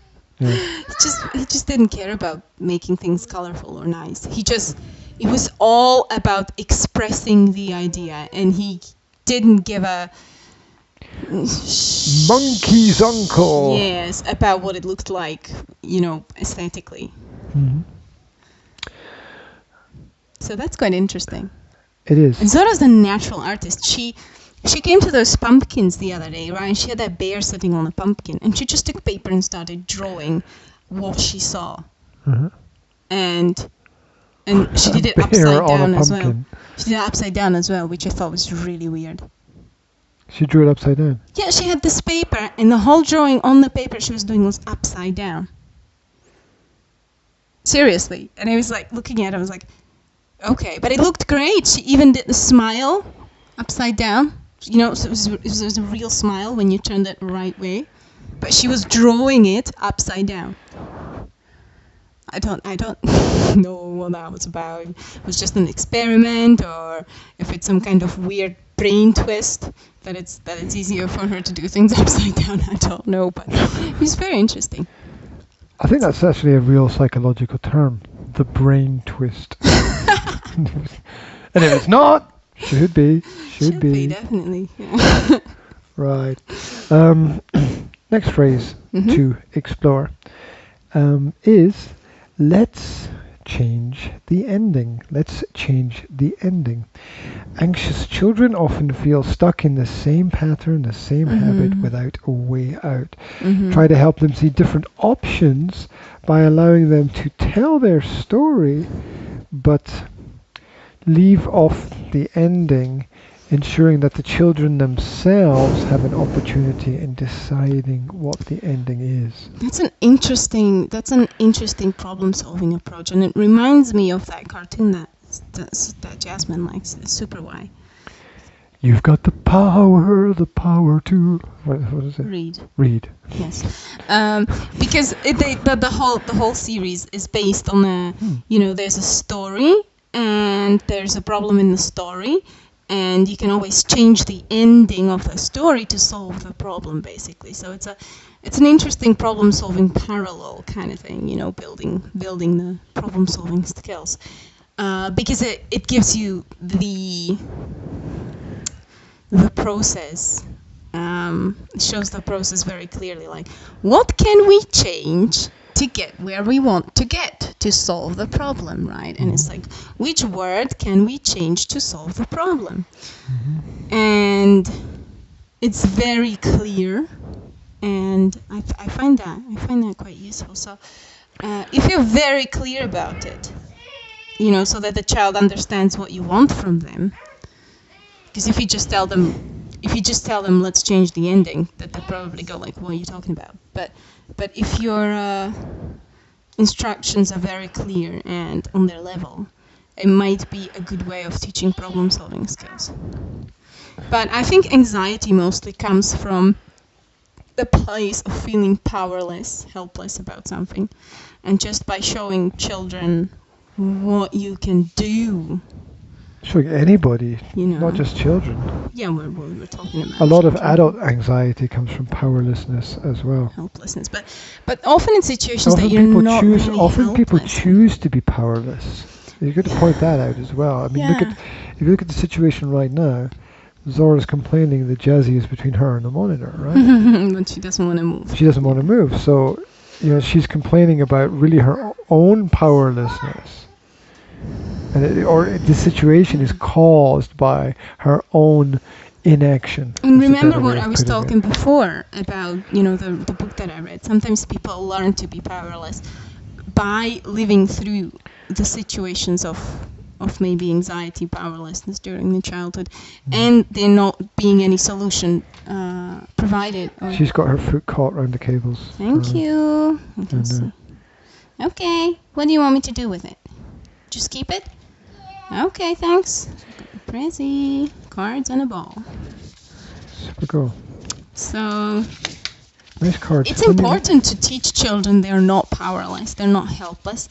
He just didn't care about making things colorful or nice. It was all about expressing the idea, and he didn't give a monkey's uncle. Yes, about what it looked like, aesthetically. Mm-hmm. So that's quite interesting. It is. And Zora's a natural artist. She came to those pumpkins the other day, right? And she had that bear sitting on a pumpkin, and she just took paper and started drawing what she saw. Mm-hmm. And she did it upside down as well. She did it upside down as well, which I thought was really weird. She drew it upside down? Yeah, she had this paper, and the whole drawing on the paper she was doing was upside down. Seriously. And I was like, looking at it, I was like, okay. But it looked great. She even did the smile upside down. So it was a real smile when you turned it the right way. But she was drawing it upside down. I don't know what that was about. It was just an experiment, or if it's some kind of weird brain twist that it's easier for her to do things upside down. I don't know, but it's very interesting. I think that's actually a real psychological term, the brain twist. And if it's not, should be. Should be, definitely. Yeah. Right. Next phrase to explore is let's change the ending. Let's change the ending. Anxious children often feel stuck in the same pattern, the same habit without a way out. Try to help them see different options by allowing them to tell their story, but leave off the ending, ensuring that the children themselves have an opportunity in deciding what the ending is. That's an interesting problem-solving approach, and it reminds me of that cartoon that Jasmine likes, Super Why. You've got the power to what is it? Read. Yes, because the whole series is based on there's a story and there's a problem in the story. And you can always change the ending of the story to solve the problem, basically. So it's an interesting problem-solving parallel kind of thing, building the problem-solving skills, because it gives you the process. It shows the process very clearly. Like, what can we change to get where we want to get to solve the problem, right? And it's like, which word can we change to solve the problem? And it's very clear, and I find that quite useful. So if you're very clear about it, so that the child understands what you want from them, because if you just tell them let's change the ending, that they probably go like, what are you talking about? But if your instructions are very clear and on their level, it might be a good way of teaching problem-solving skills. But I think anxiety mostly comes from the place of feeling powerless, helpless about something. And just by showing children what you can do Showing anybody, not just children. Yeah, we're talking about a lot of adult anxiety comes from powerlessness as well. Helplessness, but often in situations that you're not really helpless. People choose to be powerless. You've got to point that out as well. I mean, if you look at the situation right now, Zora's complaining that Jazzy is between her and the monitor, right? But she doesn't want to move. She doesn't want to move, so she's complaining about really her own powerlessness. And the situation is caused by her own inaction. And remember what I was talking before about, the book that I read. Sometimes people learn to be powerless by living through the situations of maybe anxiety, powerlessness during the childhood, and there not being any solution provided. She's got her foot caught around the cables. Thank you. Okay, what do you want me to do with it? Just keep it? Okay, thanks. Prezi, cards and a ball. Super cool. So, nice cards. It's important to teach children they're not powerless, they're not helpless,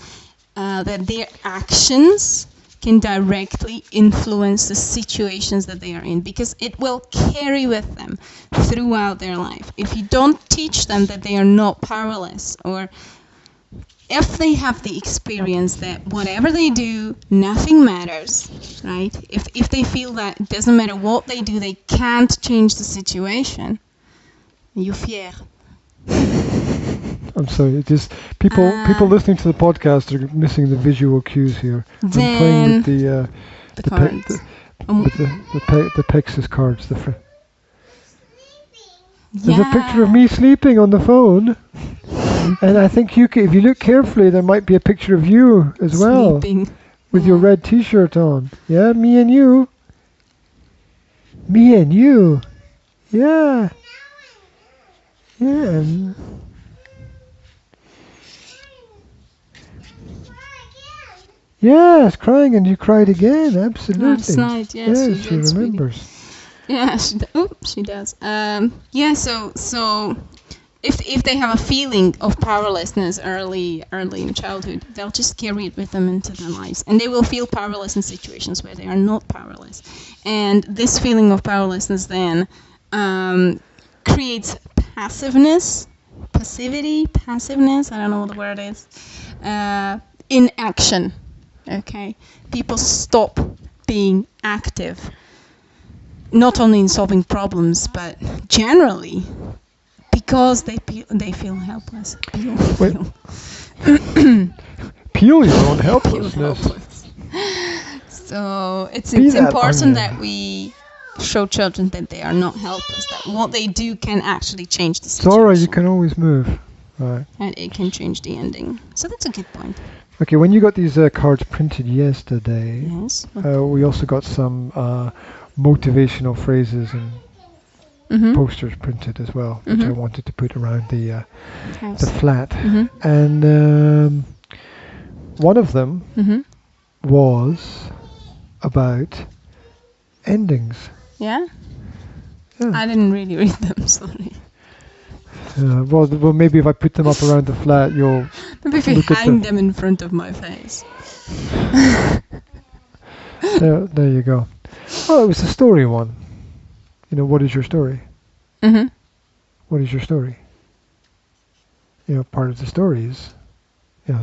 that their actions can directly influence the situations that they are in, because it will carry with them throughout their life. If you don't teach them that they are not powerless, or if they have the experience that whatever they do, nothing matters, right? If they feel that it doesn't matter what they do, they can't change the situation, you're fier. I'm sorry, just people listening to the podcast are missing the visual cues here. I'm playing with the cards. The Pex's cards. There's a picture of me sleeping on the phone. And I think if you look carefully, there might be a picture of you as well. Sleeping. With your red t-shirt on. Yeah, me and you. Me and you. Yeah. Yeah. Yes, crying, and you cried again. Absolutely. Last night, yes, she remembers. Yeah, she does. So if they have a feeling of powerlessness early in childhood, they'll just carry it with them into their lives, and they will feel powerless in situations where they are not powerless. And this feeling of powerlessness then creates passiveness. I don't know what the word is. Inaction. Okay, people stop being active, not only in solving problems, but generally because they feel helpless. Peel your own helplessness. So it's important that we show children that they are not helpless, that what they do can actually change the situation. Zora, you can always move. Right. And it can change the ending. So that's a good point. Okay, when you got these cards printed yesterday, yes. We also got some motivational phrases and posters printed as well, which I wanted to put around the flat. And one of them was about endings. Yeah? I didn't really read them, sorry. Well, maybe if I put them up around the flat, you'll... Maybe if you hang them in front of my face. There you go. Well, it was the story one. What is your story? What is your story? Part of the story is,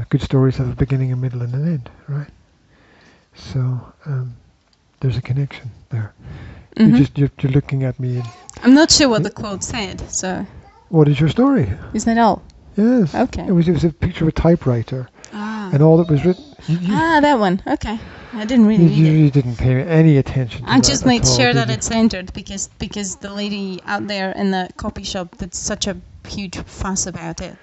good stories have a beginning, a middle, and an end, right? So, there's a connection there. You're looking at me. I'm not sure what the quote said, so... What is your story? Isn't that all? Yes. Okay. It was a picture of a typewriter. And all that was written... that one. Okay. I didn't really read it. You didn't pay any attention to I just made sure that it's entered because the lady out there in the copy shop did such a huge fuss about it.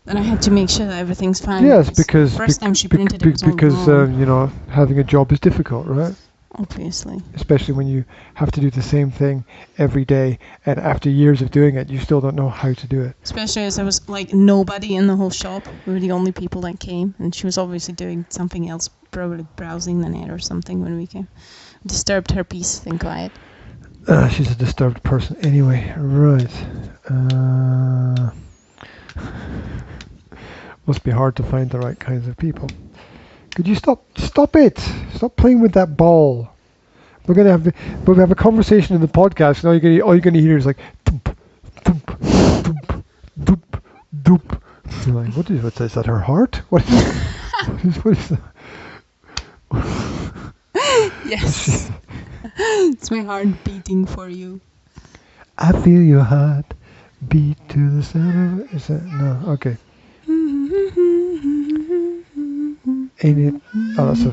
And I had to make sure that everything's fine. Yes, because... First time she printed it was all because, wrong. having a job is difficult, right? Obviously. Especially when you have to do the same thing every day, and after years of doing it, you still don't know how to do it. Especially as there was nobody in the whole shop. We were the only people that came, and she was obviously doing something else, probably browsing the net or something when we came. Disturbed her peace and quiet. She's a disturbed person anyway. Right. Must be hard to find the right kinds of people. Could you stop it? Stop playing with that ball. We're gonna have a conversation in the podcast, and all you're gonna hear is like thump, thump, thump, doop, doop. You're like, what's that? Is that her heart? What is that? Yes. It's my heart beating for you. I feel your heart beat to the sound of it. Is that no? Okay. Ain't it? Oh, that's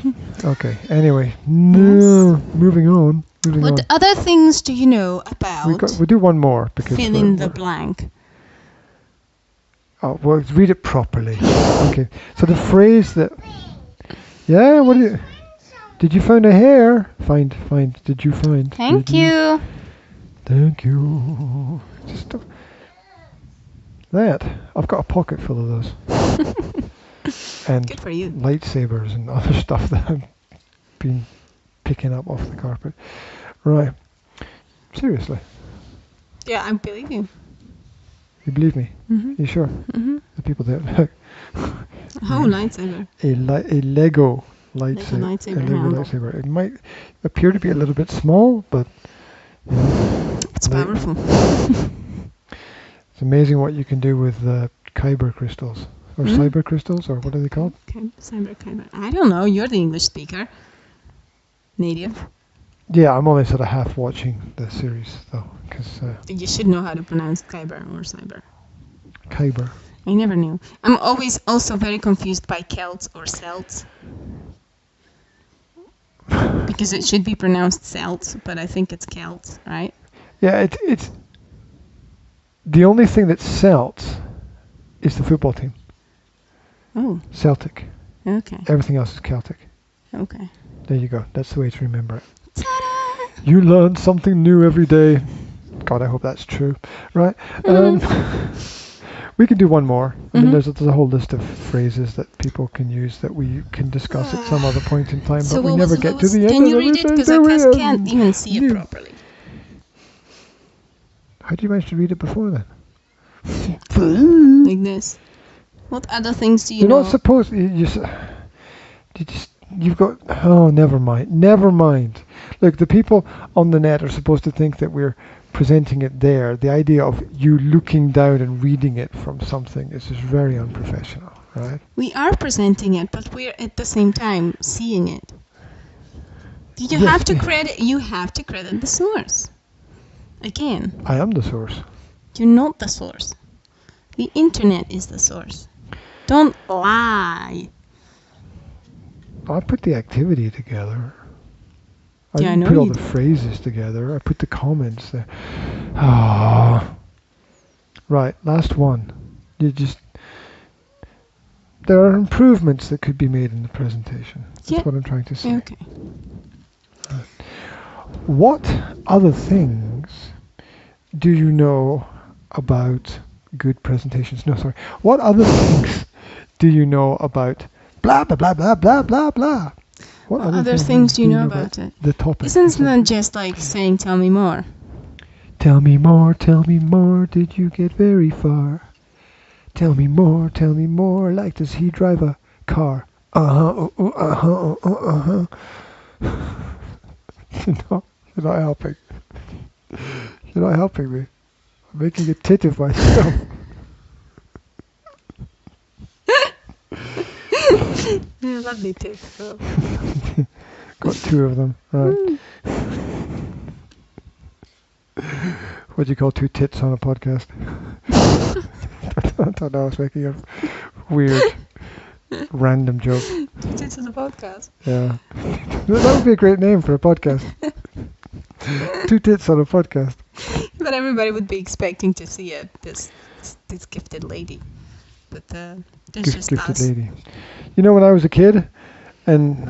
okay. Anyway, no. Yes. Moving on. What other things do you know about? We'll do one more because fill in the blank. Oh, well, read it properly. Okay. So the phrase that. Yeah. What do you? Did you find a hair? Find. Did you find? Thank you. Thank you. Just that. I've got a pocket full of those. And good for you. Lightsabers and other stuff that I've been picking up off the carpet. Right. Seriously. Yeah, I believe you. You believe me? Mm-hmm. You sure? Mm-hmm. The people there. Lightsaber. A Lego lightsaber. It might appear to be a little bit small, but it's powerful. It's amazing what you can do with kyber crystals. Or cyber crystals, or what are they called? Kyber. I don't know. You're the English speaker. Native. Yeah, I'm only sort of half watching the series, though, because... you should know how to pronounce kyber or cyber. Kyber. I never knew. I'm always also very confused by Celts or Celts. Because it should be pronounced Celts, but I think it's Celts, right? Yeah, it's... The only thing that's Celts is the football team. Oh. Celtic. Okay. Everything else is Celtic. Okay. There you go. That's the way to remember it. Ta-da! You learn something new every day. God, I hope that's true. Right? We can do one more. I mean, there's a whole list of phrases that people can use that we can discuss at some other point in time, so but we never get to the end of it. Can you read it? Because I can't even see it properly. How did you manage to read it before then? Like this. What other things do you know? You're not supposed... You've got... Oh, never mind. Look, the people on the net are supposed to think that we're presenting it there. The idea of you looking down and reading it from something is just very unprofessional, right? We are presenting it, but we're at the same time seeing it. You have to credit the source. Again. I am the source. You're not the source. The internet is the source. Don't lie. I put the activity together. I Yeah, didn't put all the phrases together. I put the comments there. Ah. Right, last one. There are improvements that could be made in the presentation. That's what I'm trying to say. Okay. What other things do you know about good presentations? No, sorry. What other things do you know about blah, blah, blah, blah, blah, blah, blah? What other things do you know about it? The topic. Isn't that just like saying, tell me more? Tell me more, did you get very far? Tell me more, like does he drive a car? You're not helping. You're not helping me. I'm making a tit of myself. Yeah, lovely tit. Got two of them. Right. What do you call two tits on a podcast? I don't know. I was making a weird, random joke. Two tits on a podcast. Yeah. That would be a great name for a podcast. Two tits on a podcast. But everybody would be expecting to see this gifted lady. But there's just gifted us. Lady. You know, when I was a kid, and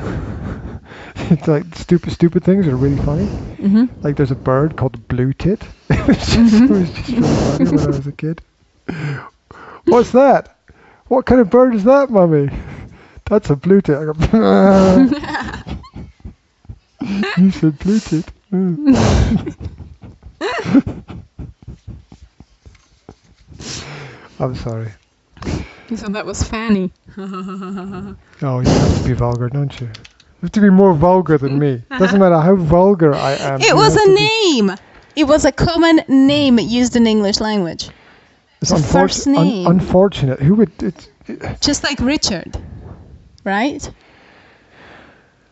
it's like stupid things are really funny. Mm-hmm. Like there's a bird called Blue Tit. It was just really funny when I was a kid. What's that? What kind of bird is that, Mummy? That's a blue tit. I go, you said blue tit. I'm sorry. You thought that was funny. Oh, you have to be vulgar, don't you? You have to be more vulgar than me. Doesn't matter how vulgar I am. It was a name. It was a common name used in English language. It's a first name. Unfortunate. Who would? Just like Richard, right?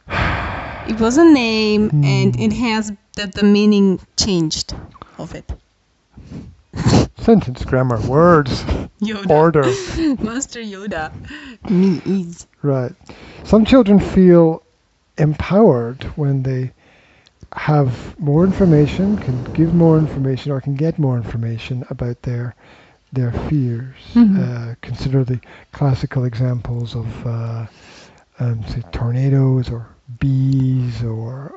It was a name, and it has the meaning changed of it. Sentence grammar, words, Yoda. order. Master Yoda. Me is. Right. Some children feel empowered when they have more information, can give more information, or can get more information about their fears. Consider the classical examples of, say, tornadoes or bees or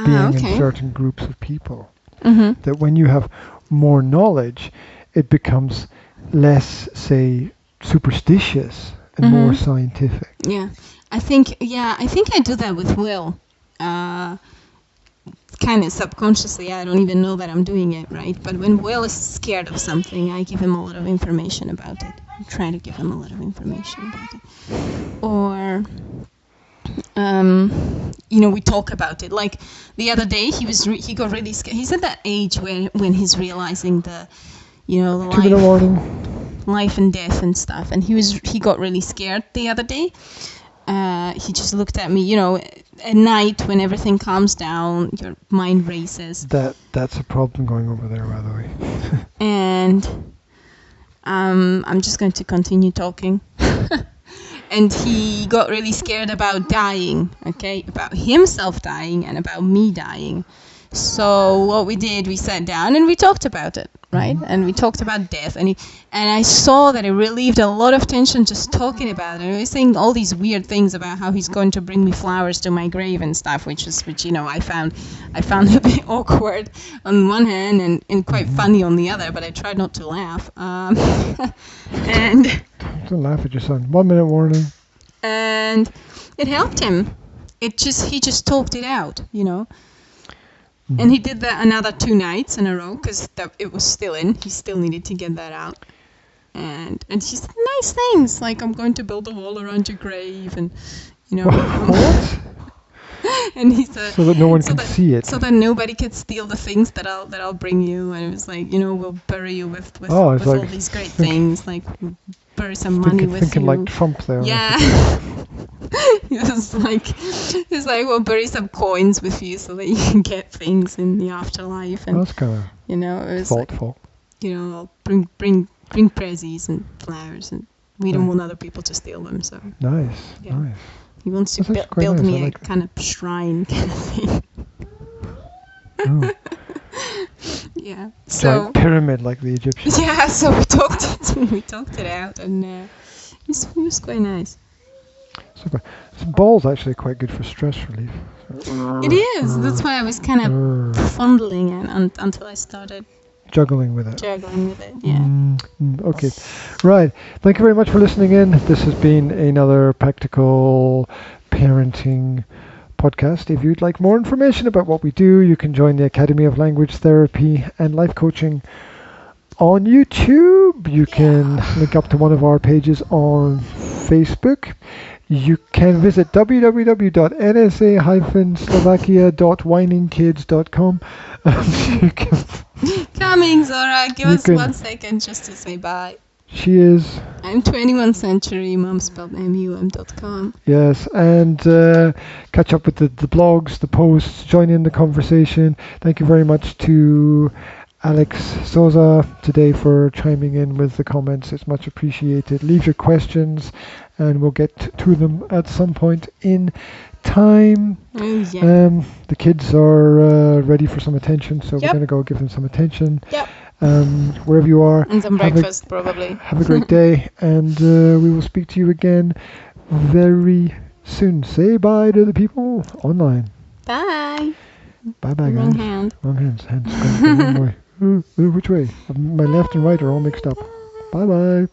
being in certain groups of people. That when you have more knowledge, it becomes less, say, superstitious and more scientific. Yeah, I think I do that with Will. Kind of subconsciously, I don't even know that I'm doing it, right? But when Will is scared of something, I give him a lot of information about it. I try to give him a lot of information about it. Or, we talk about it. Like the other day, he got really scared. He's at that age when he's realizing the life and death and stuff. And he got really scared the other day. He just looked at me, at night when everything calms down, your mind races. That's a problem going over there, by the way. And I'm just going to continue talking. And he got really scared about dying, about himself dying and about me dying. So what we did, we sat down and we talked about it, right? And we talked about death, and I saw that it relieved a lot of tension just talking about it. And he was saying all these weird things about how he's going to bring me flowers to my grave and stuff, which I found a bit awkward on one hand and quite funny on the other. But I tried not to laugh. And don't laugh at your son. 1 minute warning. And it helped him. He just talked it out, And he did that another 2 nights in a row because it was still in. He still needed to get that out. And she said nice things like, I'm going to build a wall around your grave, and What? And he said, so that no one can see it. So that nobody can steal the things that I'll bring you. And it was like, we'll bury you with all these great things, like we'll bury some money with thinking you. Like Trump there. Yeah. It's like we'll bury some coins with you so that you can get things in the afterlife. And that's kind of it was thoughtful. Like, I'll bring prezzies and flowers, and we don't want other people to steal them. So nice. He wants to build me a kind of shrine kind of thing. Oh. Yeah. Giant pyramid like the Egyptians. Yeah. So we talked it out, and it was quite nice. Super. Ball's actually quite good for stress relief. It is. That's why I was kind of fondling it until I started juggling with it. Yeah. Okay. Right. Thank you very much for listening in. This has been another practical parenting podcast. If you'd like more information about what we do, you can join the Academy of Language Therapy and Life Coaching on YouTube. You can link up to one of our pages on Facebook. You can visit www.nsa-slovakia.whiningkids.com. Coming, Zora. Give us 1 second just to say bye. She is. I'm 21st Century, mum spelled mum.com. Yes, and catch up with the blogs, the posts, join in the conversation. Thank you very much to Alexx Souza today for chiming in with the comments. It's much appreciated. Leave your questions and we'll get to them at some point in time. Oh, yeah. The kids are ready for some attention, so we're going to go give them some attention. Yep. Wherever you are. And some breakfast, probably. Have a great day, and we will speak to you again very soon. Say bye to the people online. Bye. Bye-bye, guys. Wrong hand. Wrong hands. Hands going the wrong way. Which way? My left and right are all mixed up. Bye-bye.